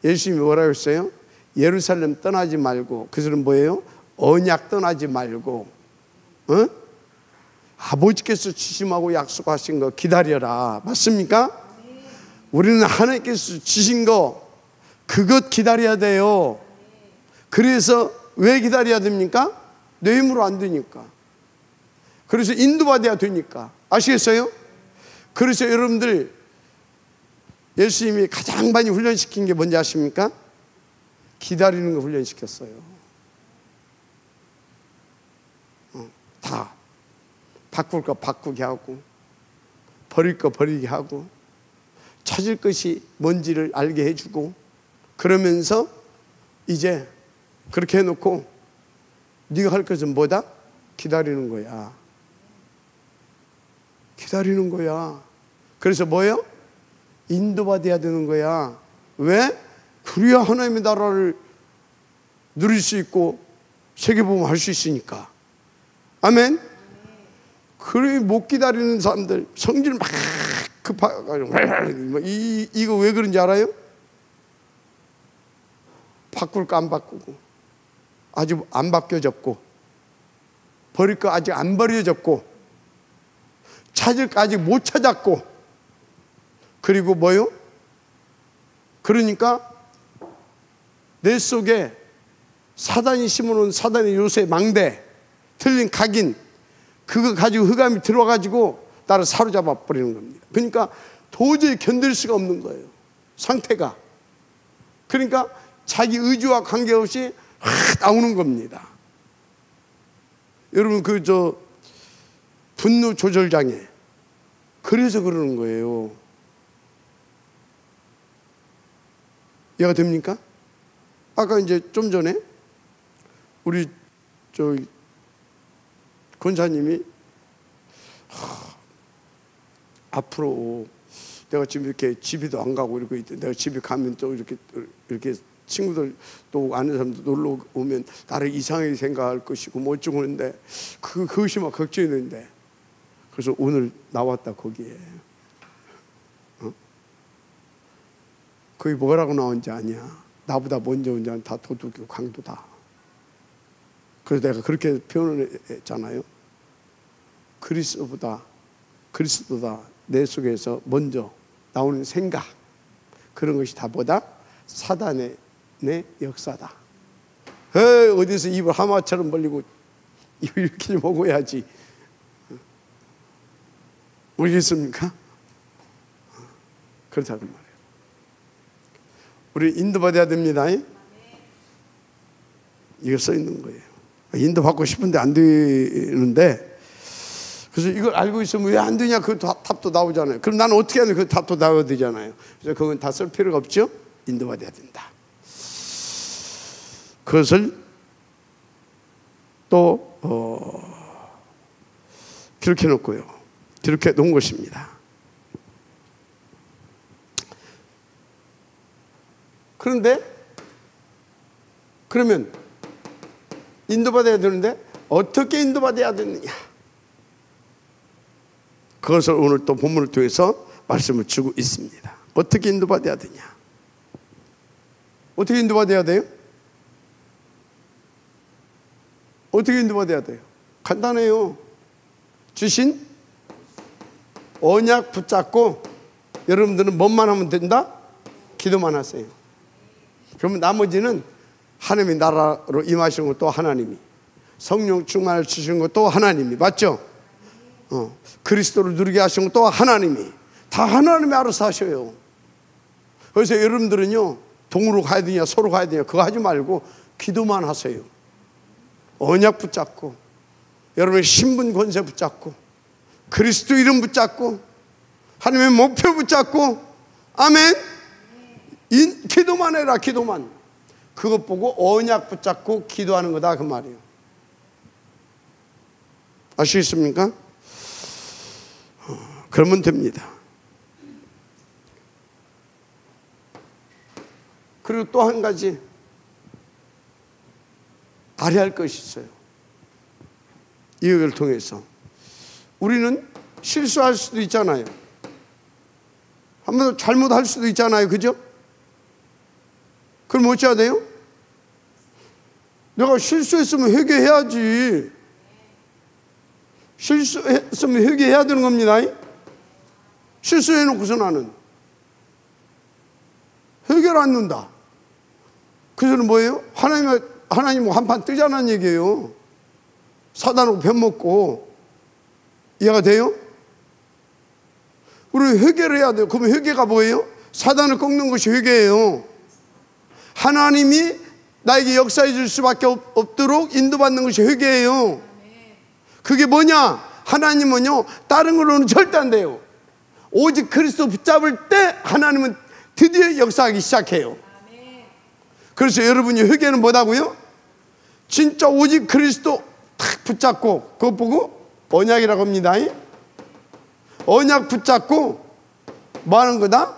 예수님이 뭐라고 했어요? 예루살렘 떠나지 말고, 그것은 뭐예요? 언약 떠나지 말고, 아버지께서 지심하고 약속하신 거 기다려라. 맞습니까? 우리는 하나님께서 주신 거 그것 기다려야 돼요. 그래서 왜 기다려야 됩니까? 내 힘으로 안 되니까. 그래서 인도받아야 되니까. 아시겠어요? 그래서 여러분들 예수님이 가장 많이 훈련시킨 게 뭔지 아십니까? 기다리는 거 훈련시켰어요. 다 바꿀 거 바꾸게 하고, 버릴 거 버리게 하고, 찾을 것이 뭔지를 알게 해주고, 그러면서 이제 그렇게 해놓고 네가 할 것은 뭐다? 기다리는 거야. 기다리는 거야. 그래서 뭐예요? 인도받아야 되는 거야. 왜? 그래야 하나님의 나라를 누릴 수 있고 세계복음 할 수 있으니까. 아멘. 그래 못 기다리는 사람들 성질 막 급하가지고 이거 왜 그런지 알아요? 바꿀 거 안 바꾸고, 아직 안 바뀌어졌고, 버릴 거 아직 안 버려졌고, 찾을 거 아직 못 찾았고, 그리고 뭐요? 그러니까 내 속에 사단이 심어놓은 사단의 요새 망대, 틀린 각인, 그거 가지고 흑암이 들어와가지고 나를 사로잡아 버리는 겁니다. 그러니까 도저히 견딜 수가 없는 거예요, 상태가. 그러니까 자기 의지와 관계없이 확 나오는 겁니다. 여러분 분노 조절 장애, 그래서 그러는 거예요. 이해가 됩니까? 아까 이제 좀 전에 우리 권사님이 앞으로 내가 지금 이렇게 집에도 안 가고 이러고 있대. 내가 집에 가면 또 이렇게 친구들 또 아는 사람들 놀러 오면 나를 이상하게 생각할 것이고 뭐 어쩌고 그러는데 그것이 막 걱정했는데, 그래서 오늘 나왔다 거기에. 거기 뭐라고 나온지 아냐? 나보다 먼저 온 자는 다 도둑이고 강도다. 그래서 내가 그렇게 표현을 했잖아요. 그리스도보다 내 속에서 먼저 나오는 생각, 그런 것이 다 뭐다? 사단의 내 역사다. 어디서 입을 하마처럼 벌리고 입을 이렇게 좀 먹어야지. 모르겠습니까? 그렇다는 말이에요. 우리 인도받아야 됩니다. 이거 써 있는 거예요. 인도받고 싶은데 안 되는데, 그래서 이걸 알고 있으면 왜 안 되냐, 그 답도 나오잖아요. 그럼 나는 어떻게 하냐, 그 답도 나와야 되잖아요. 그래서 그건 다 쓸 필요가 없죠. 인도받아야 된다. 그것을 또 기록해 놓고요. 기록해 놓은 것입니다. 그런데 그러면 인도받아야 되는데 어떻게 인도받아야 되느냐, 그것을 오늘 또 본문을 통해서 말씀을 주고 있습니다. 어떻게 인도받아야 되냐? 어떻게 인도받아야 돼요? 어떻게 인도받아야 돼요? 간단해요. 주신 언약 붙잡고 여러분들은 뭐만 하면 된다? 기도만 하세요. 그러면 나머지는 하나님의 나라로 임하시는 것도 하나님이, 성령 충만을 주시는 것도 하나님이, 맞죠? 그리스도를 누리게 하시는 것도 하나님이, 다 하나님이 알아서 하셔요. 그래서 여러분들은요, 동으로 가야 되냐 서로 가야 되냐 그거 하지 말고 기도만 하세요. 언약 붙잡고, 여러분의 신분 권세 붙잡고, 그리스도 이름 붙잡고, 하나님의 목표 붙잡고, 아멘. 기도만 해라. 기도만. 그것 보고 언약 붙잡고 기도하는 거다 그 말이에요. 아시겠습니까? 그러면 됩니다. 그리고 또 한 가지 알아야 할 것이 있어요. 이걸 통해서 우리는 실수할 수도 있잖아요. 한번 잘못할 수도 있잖아요. 그죠? 그럼 어찌해야 돼요? 내가 실수했으면 회개해야지. 실수했으면 회개해야 되는 겁니다. 실수해놓고서 나는 회개를 안 넣는다. 그래서는 뭐예요? 하나님 한판 뜨자는 얘기예요. 사단하고 편먹고. 이해가 돼요? 우리 회개를 해야 돼요. 그러면 회개가 뭐예요? 사단을 꺾는 것이 회개예요. 하나님이 나에게 역사해 줄 수밖에 없도록 인도받는 것이 회개예요. 그게 뭐냐? 하나님은요, 다른 걸로는 절대 안 돼요. 오직 그리스도 붙잡을 때 하나님은 드디어 역사하기 시작해요. 그래서 여러분이 회개는 뭐라고요? 진짜 오직 그리스도 탁 붙잡고, 그것 보고 언약이라고 합니다. 언약 붙잡고 뭐 하는 거다?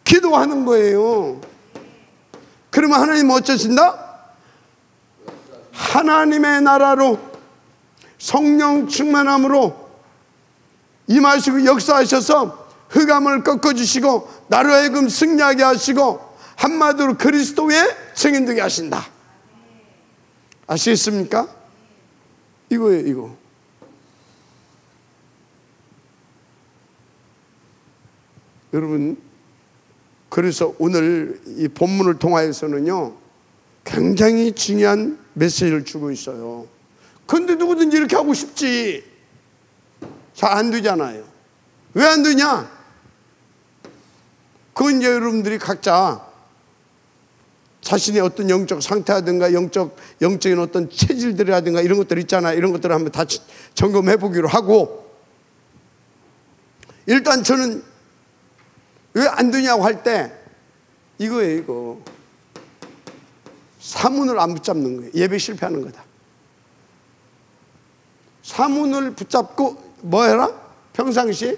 기도하는 거예요. 그러면 하나님은 어쩌신다? 하나님의 나라로 성령 충만함으로 임하시고 역사하셔서 흑암을 꺾어주시고 나로 하여금 승리하게 하시고 한마디로 그리스도의 증인되게 하신다. 아시겠습니까? 이거예요, 이거. 여러분, 그래서 오늘 이 본문을 통하여서는요, 굉장히 중요한 메시지를 주고 있어요. 근데 누구든지 이렇게 하고 싶지. 잘 안 되잖아요. 왜 안 되냐? 그건 이제 여러분들이 각자 자신의 어떤 영적 상태라든가 영적인 어떤 체질들이라든가 이런 것들 있잖아요. 이런 것들을 한번 다 점검해 보기로 하고, 일단 저는 왜 안 되냐고 할 때 이거예요, 이거. 사문을 안 붙잡는 거예요. 예배 실패하는 거다. 사문을 붙잡고 뭐 해라? 평상시에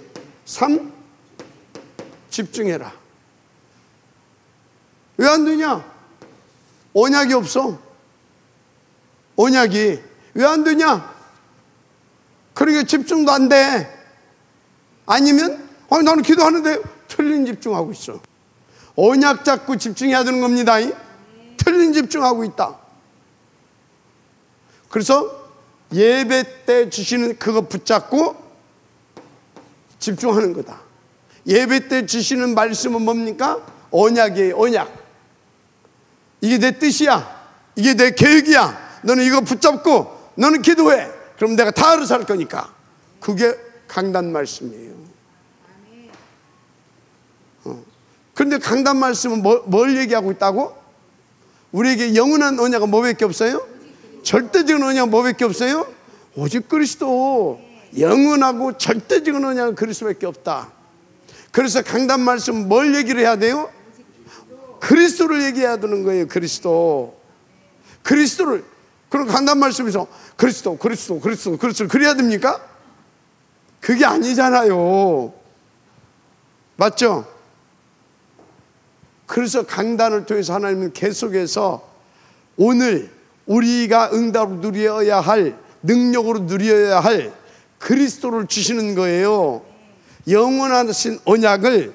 집중해라. 왜 안 되냐? 언약이 없어. 언약이. 왜 안 되냐? 그러니까 집중도 안 돼. 아니면 나는 기도하는데 틀린 집중하고 있어. 언약 잡고 집중해야 되는 겁니다. 틀린 집중하고 있다. 그래서 예배 때 주시는 그거 붙잡고 집중하는 거다. 예배 때 주시는 말씀은 뭡니까? 언약이에요, 언약. 이게 내 뜻이야. 이게 내 계획이야. 너는 이거 붙잡고 너는 기도해. 그럼 내가 다 알아서 할 거니까. 그게 강단 말씀이에요. 그런데 강단 말씀은 뭘 얘기하고 있다고? 우리에게 영원한 언약은 뭐밖에 없어요? 절대적인 언약은 뭐밖에 없어요? 오직 그리스도. 영원하고 절대적인 언약은 그리스도밖에 없다. 그래서 강단 말씀은 뭘 얘기를 해야 돼요? 그리스도를 얘기해야 되는 거예요. 그리스도. 그리스도를. 그럼 강단 말씀에서 그리스도 그래야 됩니까? 그게 아니잖아요. 맞죠? 그래서 강단을 통해서 하나님은 계속해서 오늘 우리가 응답으로 누려야 할, 능력으로 누려야 할 그리스도를 주시는 거예요. 영원하신 언약을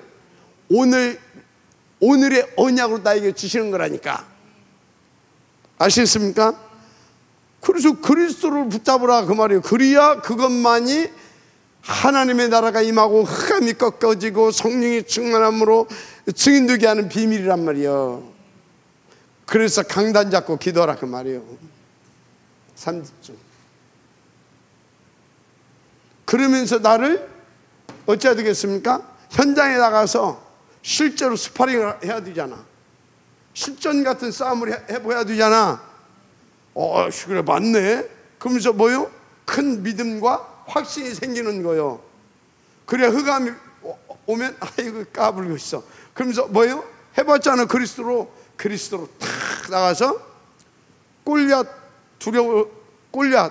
오늘의 언약으로 나에게 주시는 거라니까. 아시겠습니까? 그래서 그리스도를 붙잡으라 그 말이에요. 그래야 그것만이 하나님의 나라가 임하고 흑암이 꺾어지고 성령이 충만함으로 증인되게 하는 비밀이란 말이에요. 그래서 강단 잡고 기도하라 그 말이에요. 3집중. 그러면서 나를 어찌해야 되겠습니까? 현장에 나가서 실제로 스파링을 해야 되잖아. 실전 같은 싸움을 해봐야 되잖아. 그래 맞네. 그러면서 뭐요? 큰 믿음과 확신이 생기는 거요. 그래 흑암이 오면 아이고 까불고 있어. 그러면서 뭐요? 해봤잖아. 그리스도로 탁 나가서 골리앗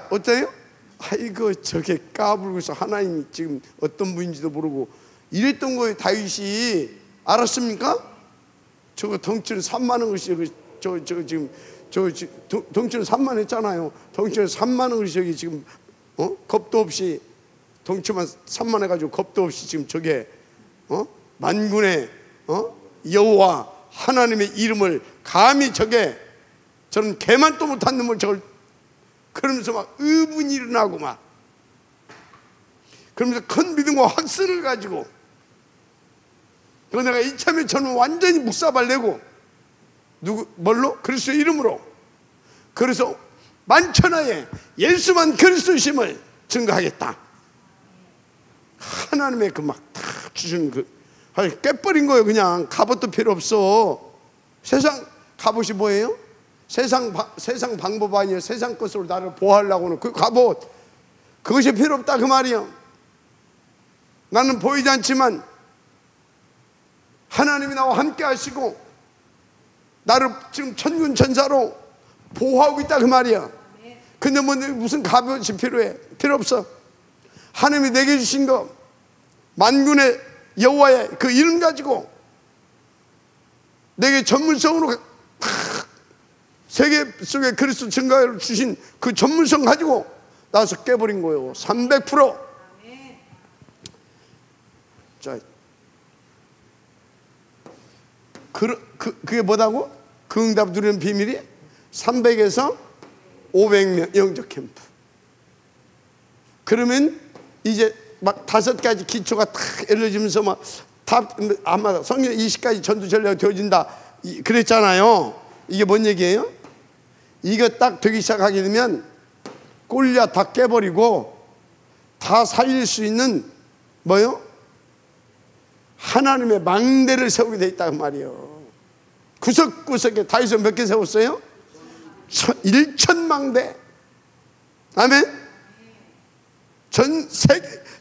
어때요? 아이고 저게 까불고서 하나님이 지금 어떤 분인지도 모르고 이랬던 거예요. 다윗이 알았습니까? 저거 덩치는 산만한 것이 지금 덩치는 산만했잖아요. 덩치는 산만한 것이 저기 지금 겁도 없이 덩치만 산만해가지고 겁도 없이 지금 저게 만군의 여호와 하나님의 이름을 감히 저게 저는 개만도 못한 놈을 저걸 그러면서 막 의분이 일어나고 막 그러면서 큰 믿음과 확신을 가지고 내가 이참에 저는 완전히 묵사발 내고 뭘로? 그리스도의 이름으로 그래서 만천하에 예수만 그리스도심을 증거하겠다. 하나님의 그 막 다 주신 깨버린 거예요. 그냥 갑옷도 필요 없어. 세상 갑옷이 뭐예요? 세상 방법 아니에요. 세상 것으로 나를 보호하려고는 그 갑옷 그것이 필요 없다 그 말이에요. 나는 보이지 않지만 하나님이 나와 함께 하시고 나를 지금 천군 천사로 보호하고 있다 그 말이야. 근데 뭐 무슨 갑옷이 필요해? 필요 없어. 하나님이 내게 주신 거 만군의 여호와의 그 이름 가지고 내게 전문성으로 세계 속에 그리스도 증거를 주신 그 전문성 가지고 나서 깨버린 거예요. 300%. 자, 그게 뭐다고? 그 응답 누리는 비밀이 300에서 500명 영적 캠프. 그러면 이제 막 5가지 기초가 탁 열려지면서 막 아마 성경 20가지 전투 전략이 되어진다 그랬잖아요. 이게 뭔 얘기예요? 이거 딱 되기 시작하게 되면 골리앗 다 깨버리고 다 살릴 수 있는 뭐요? 하나님의 망대를 세우게 돼 있다 그 말이에요. 구석구석에 다윗은 몇 개 세웠어요? 1,000망대. 아멘.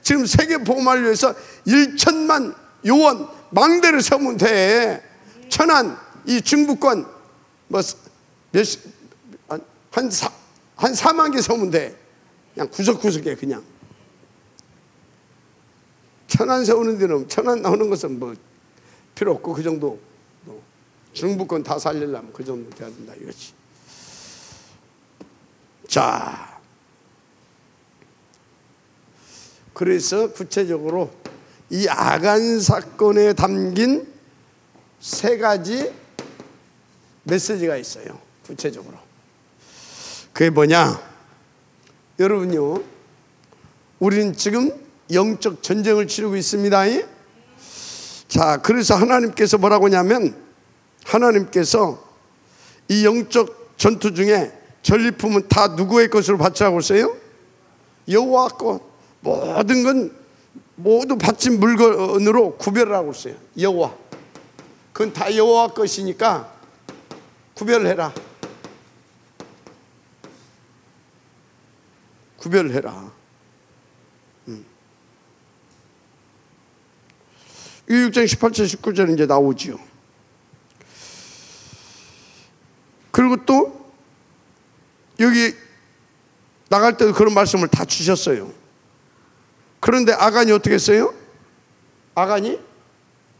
지금 세계 복음을 위해서 1,000만 요원 망대를 세우면 돼. 천안 이 중부권 한 4만 개 세우면 돼. 그냥 구석구석에 그냥. 천안 세우는 데는 천안 나오는 것은 뭐 필요 없고 그 정도. 중부권 다 살리려면 그 정도 돼야 된다 이거지. 자, 그래서 구체적으로 이 아간 사건에 담긴 3가지 메시지가 있어요. 구체적으로 그게 뭐냐? 여러분요, 우리는 지금 영적 전쟁을 치르고 있습니다. 자, 그래서 하나님께서 뭐라고 하냐면 하나님께서 이 영적 전투 중에 전리품은 다 누구의 것으로 바치라고 했어요? 여호와 것. 모든 건 모두 바친 물건으로 구별하라고 했어요. 여호와. 그건 다 여호와 것이니까 구별을 해라. 구별을 해라. 이 6장 18절 19절 이제 나오지요. 그리고 또 여기 나갈 때도 그런 말씀을 다 주셨어요. 그런데 아간이 어떻게 했어요? 아간이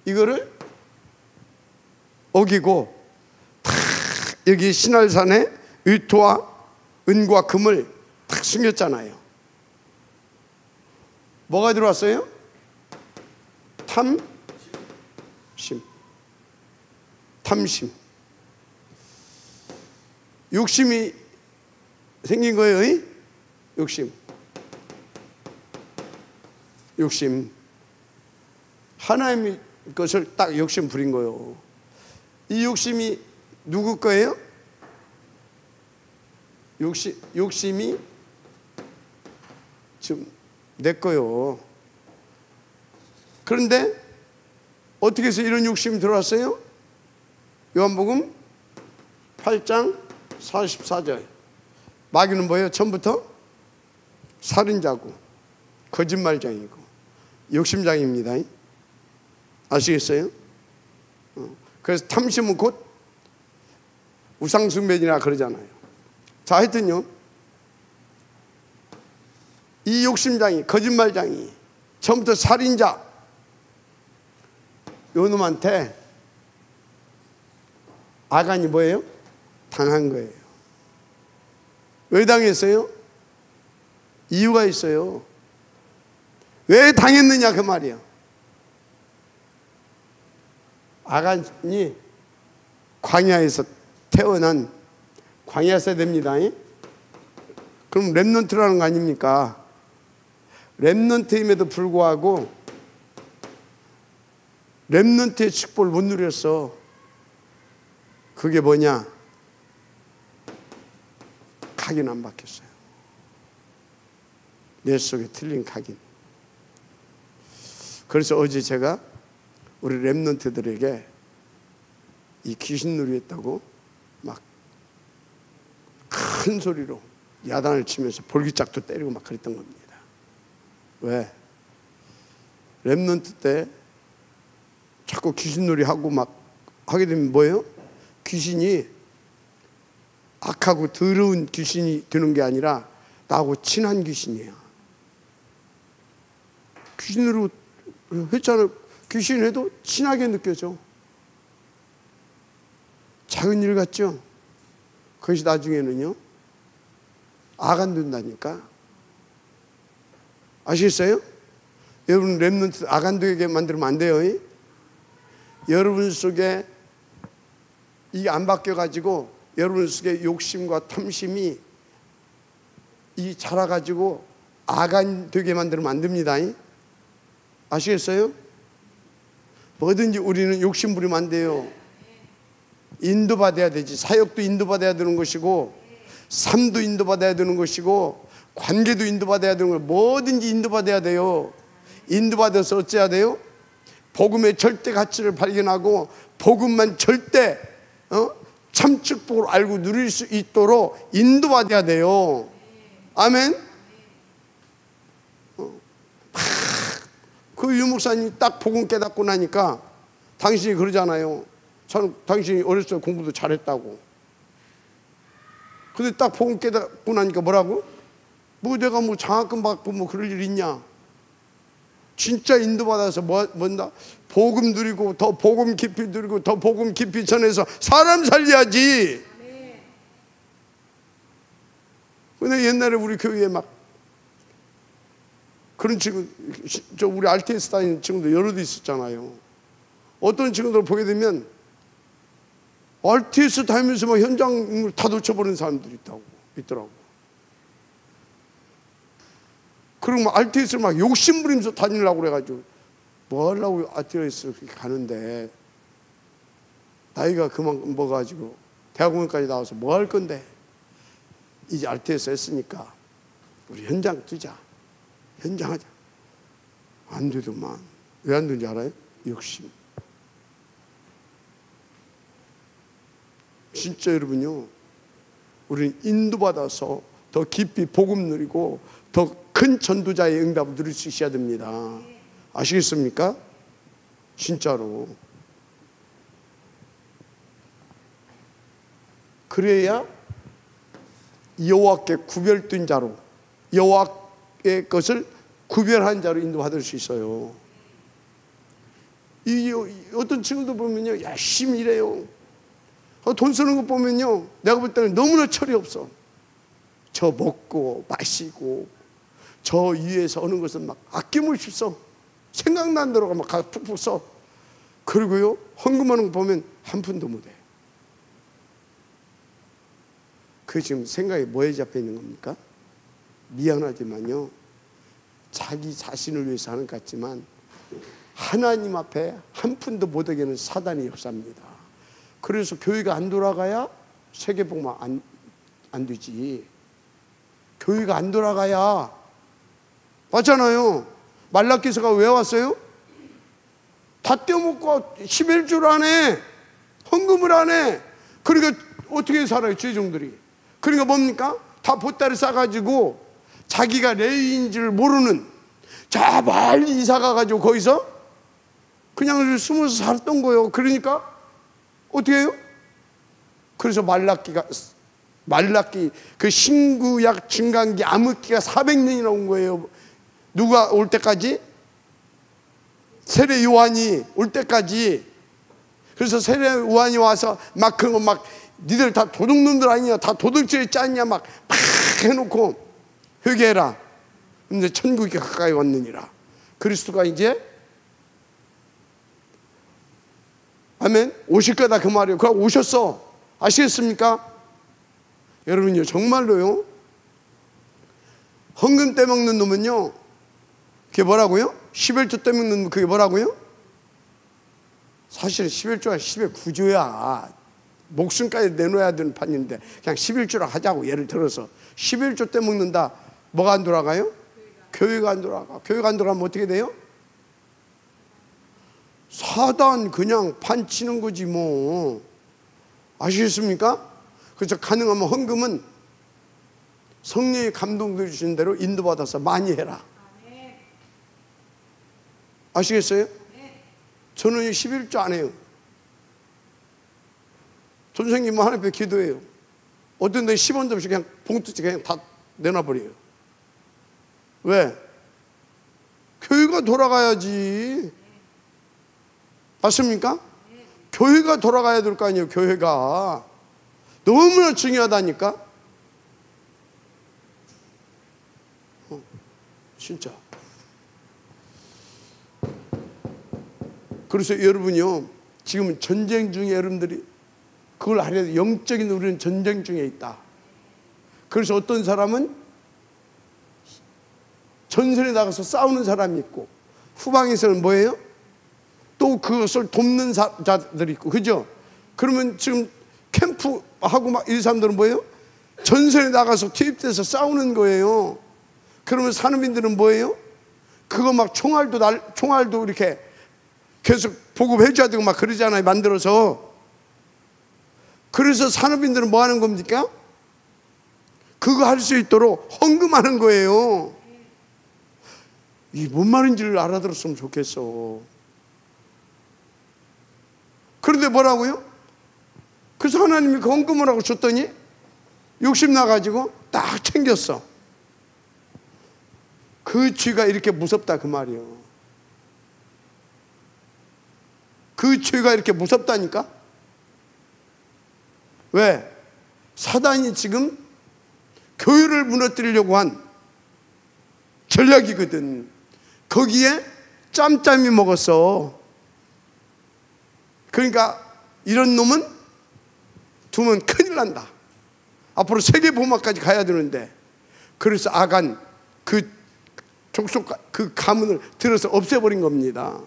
이거를 어기고 다 여기 신할산에 의토와 은과 금을 탁 숨겼잖아요. 뭐가 들어왔어요? 탐심. 욕심이 생긴 거예요. 욕심. 하나님의 것을 딱 욕심 부린 거예요. 이 욕심이 누구 거예요? 욕심이 지금 내 거요. 그런데 어떻게 해서 이런 욕심이 들어왔어요? 요한복음 8장 44절. 마귀는 뭐예요? 처음부터 살인자고 거짓말장이고 욕심장입니다. 아시겠어요? 그래서 탐심은 곧 우상숭배이나 그러잖아요. 자, 하여튼요, 이 욕심장이, 거짓말장이, 처음부터 살인자, 요 놈한테 아간이 뭐예요? 당한 거예요. 왜 당했어요? 이유가 있어요. 왜 당했느냐 그 말이에요. 아간이 광야에서 태어난 광야 세대입니다. 그럼 렘넌트라는 거 아닙니까? 렘넌트임에도 불구하고 렘넌트의 축복을 못 누렸어. 그게 뭐냐? 각인 안 박혔어요. 내 속에 틀린 각인. 그래서 어제 제가 우리 렘넌트들에게 이 귀신놀이 했다고 막 큰 소리로 야단을 치면서 볼기짝도 때리고 막 그랬던 겁니다. 왜? 렘넌트 때 자꾸 귀신놀이 하고 막 하게 되면 뭐예요? 귀신이 악하고 더러운 귀신이 되는 게 아니라 나하고 친한 귀신이에요. 귀신으로 했잖아요. 귀신 해도 친하게 느껴져. 작은 일 같죠? 그것이 나중에는요 아간 된다니까. 아시겠어요? 여러분 렘넌트 아간 되게 만들면 안 돼요. 여러분 속에 이게 안 바뀌어가지고 여러분 속에 욕심과 탐심이 이 자라가지고 아간 되게 만들면 안 됩니다. 아시겠어요? 뭐든지 우리는 욕심 부리면 안 돼요. 인도받아야 되지. 사역도 인도받아야 되는 것이고 삶도 인도받아야 되는 것이고 관계도 인도받아야 되는 거예요. 뭐든지 인도받아야 돼요. 인도받아서 어째야 돼요? 복음의 절대 가치를 발견하고 복음만 절대 참 축복을 알고 누릴 수 있도록 인도받아야 돼요. 아멘. 그 유목사님이 딱 복음 깨닫고 나니까 당신이 그러잖아요. 저는 당신이 어렸을 때 공부도 잘했다고. 근데 딱 복음 깨닫고 나니까 뭐라고? 뭐 내가 뭐 장학금 받고 뭐 그럴 일 있냐? 진짜 인도받아서 뭔다? 복음 누리고 더 복음 깊이 누리고 더 복음 깊이 전해서 사람 살려야지. 근데 옛날에 우리 교회에 막 그런 친구, 우리 RTS 다니는 친구들 여러도 있었잖아요. 어떤 친구들 보게 되면 RTS 다니면서 막 현장을 다 놓쳐버리는 사람들이 있더라고. 그리고 막 RTS를 막 욕심부리면서 다니려고 그래가지고 뭐 하려고 RTS를 그렇게 가는데 나이가 그만 먹어가지고 대학원까지 나와서 뭐 할 건데 이제 RTS 했으니까 우리 현장 뛰자. 현장 하자. 안 되더만. 왜 안 되는지 알아요? 욕심. 진짜 여러분요, 우리는 인도받아서 더 깊이 복음 누리고 더 큰 전도자의 응답을 누릴 수 있어야 됩니다. 아시겠습니까? 진짜로. 그래야 여호와께 구별된 자로, 여호와의 것을 구별한 자로 인도받을 수 있어요. 어떤 친구들 보면요, 열심히 일해요. 돈 쓰는 거 보면요, 내가 볼 때는 너무나 철이 없어. 저 먹고 마시고 저 위에서 어느 것은 막 아낌없이 써. 생각난 대로 막 푹푹 써. 그리고요, 헌금하는 거 보면 한 푼도 못해. 그 지금 생각이 뭐에 잡혀 있는 겁니까? 미안하지만요, 자기 자신을 위해서 하는 것 같지만 하나님 앞에 한 푼도 못하게 하는 사단의 역사입니다. 그래서 교회가 안 돌아가야 세계복만 안 되지. 교회가 안 돌아가야. 맞잖아요. 말라기서가 왜 왔어요? 다 떼어먹고 11줄 안에 헌금을 안 해. 그러니까 어떻게 살아요, 죄종들이? 그러니까 뭡니까? 다 보따리 싸가지고 자기가 레위인 줄 모르는 저 멀리 이사 가가지고 거기서 그냥 숨어서 살았던 거예요. 그러니까 어떻게 해요? 그래서 말라기가 말라기 그 신구약 증강기 암흑기가 400년이나 온 거예요. 누가 올 때까지? 세례 요한이 올 때까지. 그래서 세례 요한이 와서 막 그런 거 막 니들 다 도둑놈들 아니냐, 다 도둑질 짰냐 막 해놓고 회개해라. 근데 천국이 가까이 왔느니라. 그리스도가 이제 아멘 오실 거다 그 말이에요. 그가 오셨어. 아시겠습니까? 여러분요, 정말로요, 헌금 떼먹는 놈은요, 그게 뭐라고요? 11조 떼먹는 놈, 그게 뭐라고요? 사실은 11조가 10의 구조야. 목숨까지 내놓아야 되는 판인데 그냥 11조로 하자고. 예를 들어서 11조 떼먹는다. 뭐가 안 돌아가요? 교회가 안 돌아가. 교회가 안 돌아가면 어떻게 돼요? 사단 그냥 판치는 거지 뭐. 아시겠습니까? 그래서 가능하면 헌금은 성령이 감동해 주시는 대로 인도받아서 많이 해라. 아시겠어요? 저는 11조 안 해요. 선생님은 하나님 앞에 기도해요. 어떤 데 10원도 없이 그냥 봉투째 그냥 다 내놔버려요. 왜? 교회가 돌아가야지. 맞습니까? 교회가 돌아가야 될 거 아니에요. 교회가 너무나 중요하다니까. 진짜. 그래서 여러분요, 지금 전쟁 중에 여러분들이 그걸 알아야 돼. 영적인 우리는 전쟁 중에 있다. 그래서 어떤 사람은 전선에 나가서 싸우는 사람이 있고, 후방에서는 뭐예요? 또 그것을 돕는 자들이 있고, 그죠? 그러면 지금 캠프하고 막 이 사람들은 뭐예요? 전선에 나가서 투입돼서 싸우는 거예요. 그러면 산업인들은 뭐예요? 그거 막 총알도 이렇게 계속 보급해줘야 되고 막 그러잖아요. 만들어서. 그래서 산업인들은 뭐 하는 겁니까? 그거 할 수 있도록 헌금하는 거예요. 이게 뭔 말인지를 알아들었으면 좋겠어. 그런데 뭐라고요? 그래서 하나님이 그 헌금을 하고 줬더니 욕심 나가지고 딱 챙겼어. 그 죄가 이렇게 무섭다 그 말이에요. 그 죄가 이렇게 무섭다니까? 왜? 사단이 지금 교회를 무너뜨리려고 한 전략이거든. 거기에 짬짬이 먹었어. 그러니까 이런 놈은 두면 큰일 난다. 앞으로 세계복음화까지 가야 되는데, 그래서 아간 그 족속 그 가문을 들어서 없애버린 겁니다.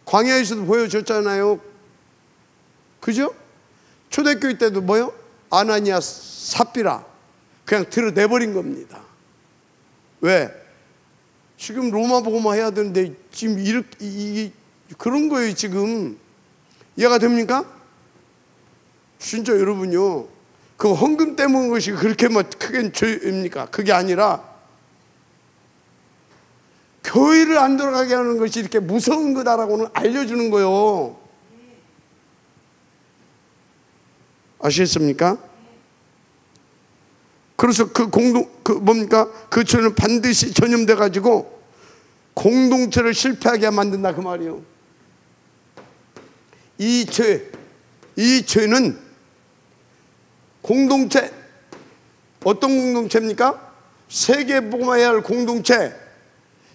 광야에서도 보여줬잖아요. 그죠? 초대교회 때도 뭐요? 아나니아 삽비라 그냥 들어내버린 겁니다. 왜? 지금 로마 복음화 해야 되는데 지금 이렇게 그런 거예요. 지금 이해가 됩니까? 진짜 여러분요, 그 헌금 떼먹은 것이 그렇게 뭐 크게 죄입니까? 그게 아니라 교회를 안 돌아가게 하는 것이 이렇게 무서운 거다라고는 알려주는 거예요. 아시겠습니까? 그래서 그 죄는 반드시 전염돼 가지고 공동체를 실패하게 만든다 그 말이에요. 이 죄는 공동체, 어떤 공동체입니까? 세계복음화해야 할 공동체,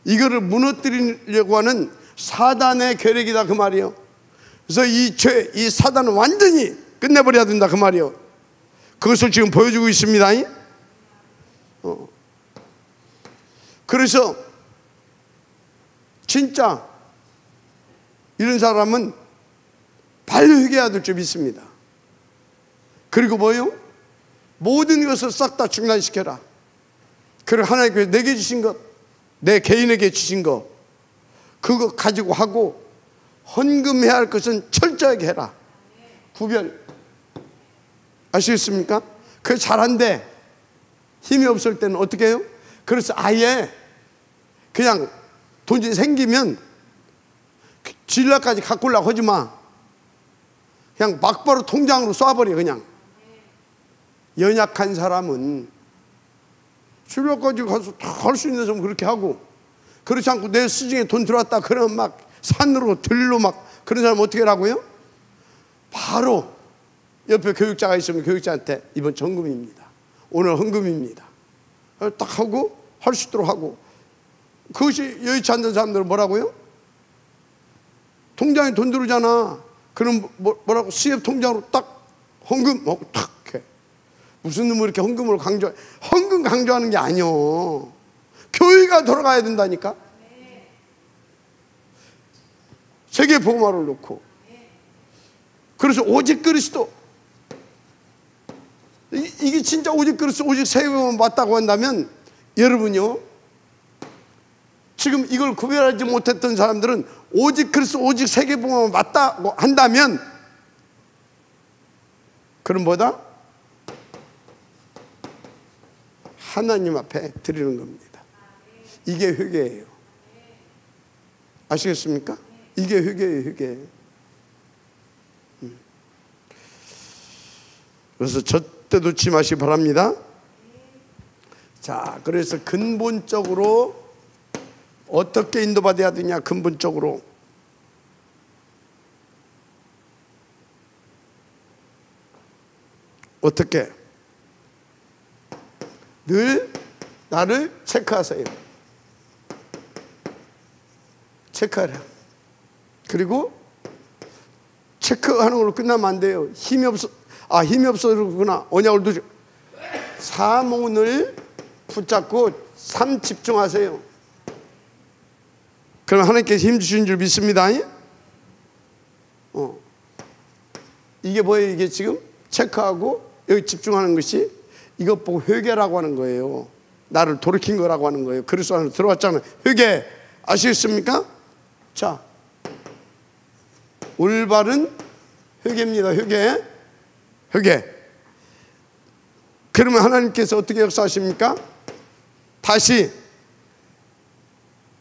이거를 무너뜨리려고 하는 사단의 계략이다 그 말이에요. 그래서 이 사단은 완전히 끝내버려야 된다 그 말이에요. 그것을 지금 보여주고 있습니다. 그래서 진짜 이런 사람은 빨리 회개해야 될 줄 믿습니다. 그리고 뭐요? 모든 것을 싹 다 중단시켜라. 그리고 하나님께서 내게 주신 것, 내 개인에게 주신 것, 그거 가지고 하고 헌금해야 할 것은 철저하게 해라. 구별. 아시겠습니까? 그게 잘한데 힘이 없을 때는 어떻게 해요? 그래서 아예 그냥 돈이 생기면 진라까지 갖고 오려고 하지 마. 그냥 막바로 통장으로 쏴버려 그냥. 연약한 사람은 주력까지 가서 다 할 수 있는 사람은 그렇게 하고, 그렇지 않고 내 수중에 돈 들어왔다 그러면 막 산으로 들로 막 그런 사람 어떻게 하라고요? 바로 옆에 교육자가 있으면 교육자한테 이번 정금입니다, 오늘 헌금입니다 딱 하고 할 수 있도록 하고. 그것이 여의치 않는 사람들은 뭐라고요? 통장에 돈 들어오잖아. 그럼 뭐라고? 수협 통장으로 딱 헌금 딱 해. 무슨 놈을 이렇게 헌금을 강조? 헌금 강조하는 게 아니요, 교회가 돌아가야 된다니까. 세계 복음화를 놓고. 그래서 오직 그리스도, 이게 진짜 오직 그리스도 오직 세계복음화 맞다고 한다면, 여러분요, 지금 이걸 구별하지 못했던 사람들은 오직 그리스도 오직 세계복음화 맞다고 한다면, 그럼 뭐다? 하나님 앞에 드리는 겁니다. 이게 회개예요. 아시겠습니까? 이게 회개예요, 회개. 그래서 절대 놓지 마시기 바랍니다. 자, 그래서 근본적으로 어떻게 인도받아야 되냐? 근본적으로 어떻게? 늘 나를 체크하세요. 체크하라. 그리고 체크하는 걸로 끝나면 안 돼요. 힘이 없어. 힘이 없어서구나. 언약을 두죠. 사문을 붙잡고 삶 집중하세요. 그럼 하나님께서 힘 주신 줄 믿습니다. 이게 뭐예요? 이게 지금 체크하고 여기 집중하는 것이, 이것 보고 회개라고 하는 거예요. 나를 돌이킨 거라고 하는 거예요. 그리스도 안으로 들어왔잖아요. 회개. 아시겠습니까? 자, 올바른 회개입니다. 회개. 회개. 그러면 하나님께서 어떻게 역사하십니까? 다시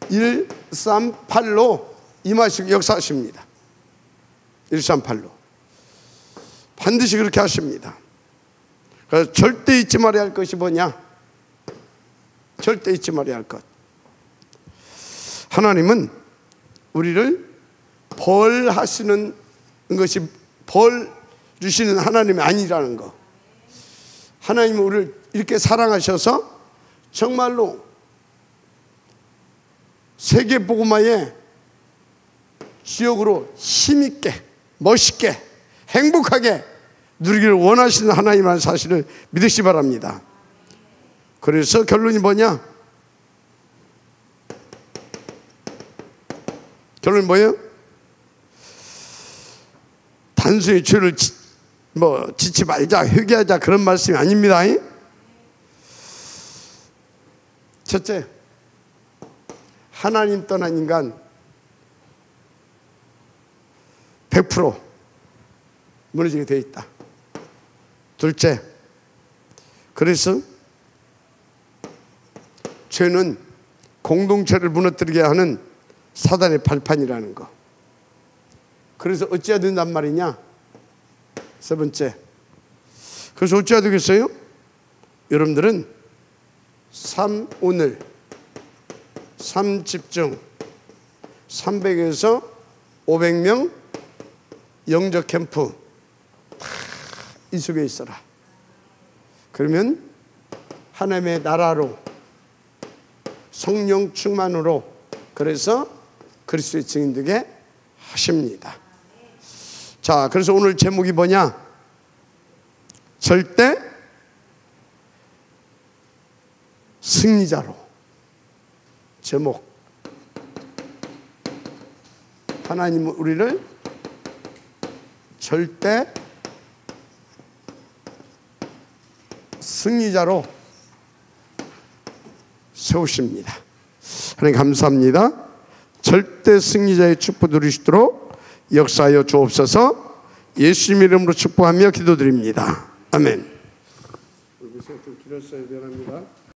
138로 임하시고 역사하십니다. 138로 반드시 그렇게 하십니다. 그래서 절대 잊지 말아야 할 것이 뭐냐? 절대 잊지 말아야 할 것, 하나님은 우리를 벌하시는 것이, 벌 주시는 하나님이 아니라는 거. 하나님은 우리를 이렇게 사랑하셔서 정말로 세계복음화의 지역으로 힘있게, 멋있게, 행복하게 누리기를 원하시는 하나님이라는 사실을 믿으시기 바랍니다. 그래서 결론이 뭐냐? 결론이 뭐예요? 단순히 죄를 짓지 말자, 회개하자, 그런 말씀이 아닙니다. 첫째, 하나님 떠난 인간 100% 무너지게 되어 있다. 둘째, 그래서 죄는 공동체를 무너뜨리게 하는 사단의 발판이라는 거. 그래서 어찌해야 된단 말이냐? 세 번째, 그래서 어찌해야 되겠어요? 여러분들은 삶 오늘, 삶 집중, 300에서 500명 영적 캠프 이 속에 있어라. 그러면 하나님의 나라로, 성령 충만으로, 그래서 그리스도의 증인 되게 하십니다. 자, 그래서 오늘 제목이 뭐냐? 절대 승리자로. 제목, 하나님은 우리를 절대 승리자로 세우십니다. 하나님 감사합니다. 절대 승리자의 축복 누리시도록 역사하여 주옵소서. 예수님 이름으로 축복하며 기도드립니다. 아멘. 좀 길었어요. 미안합니다.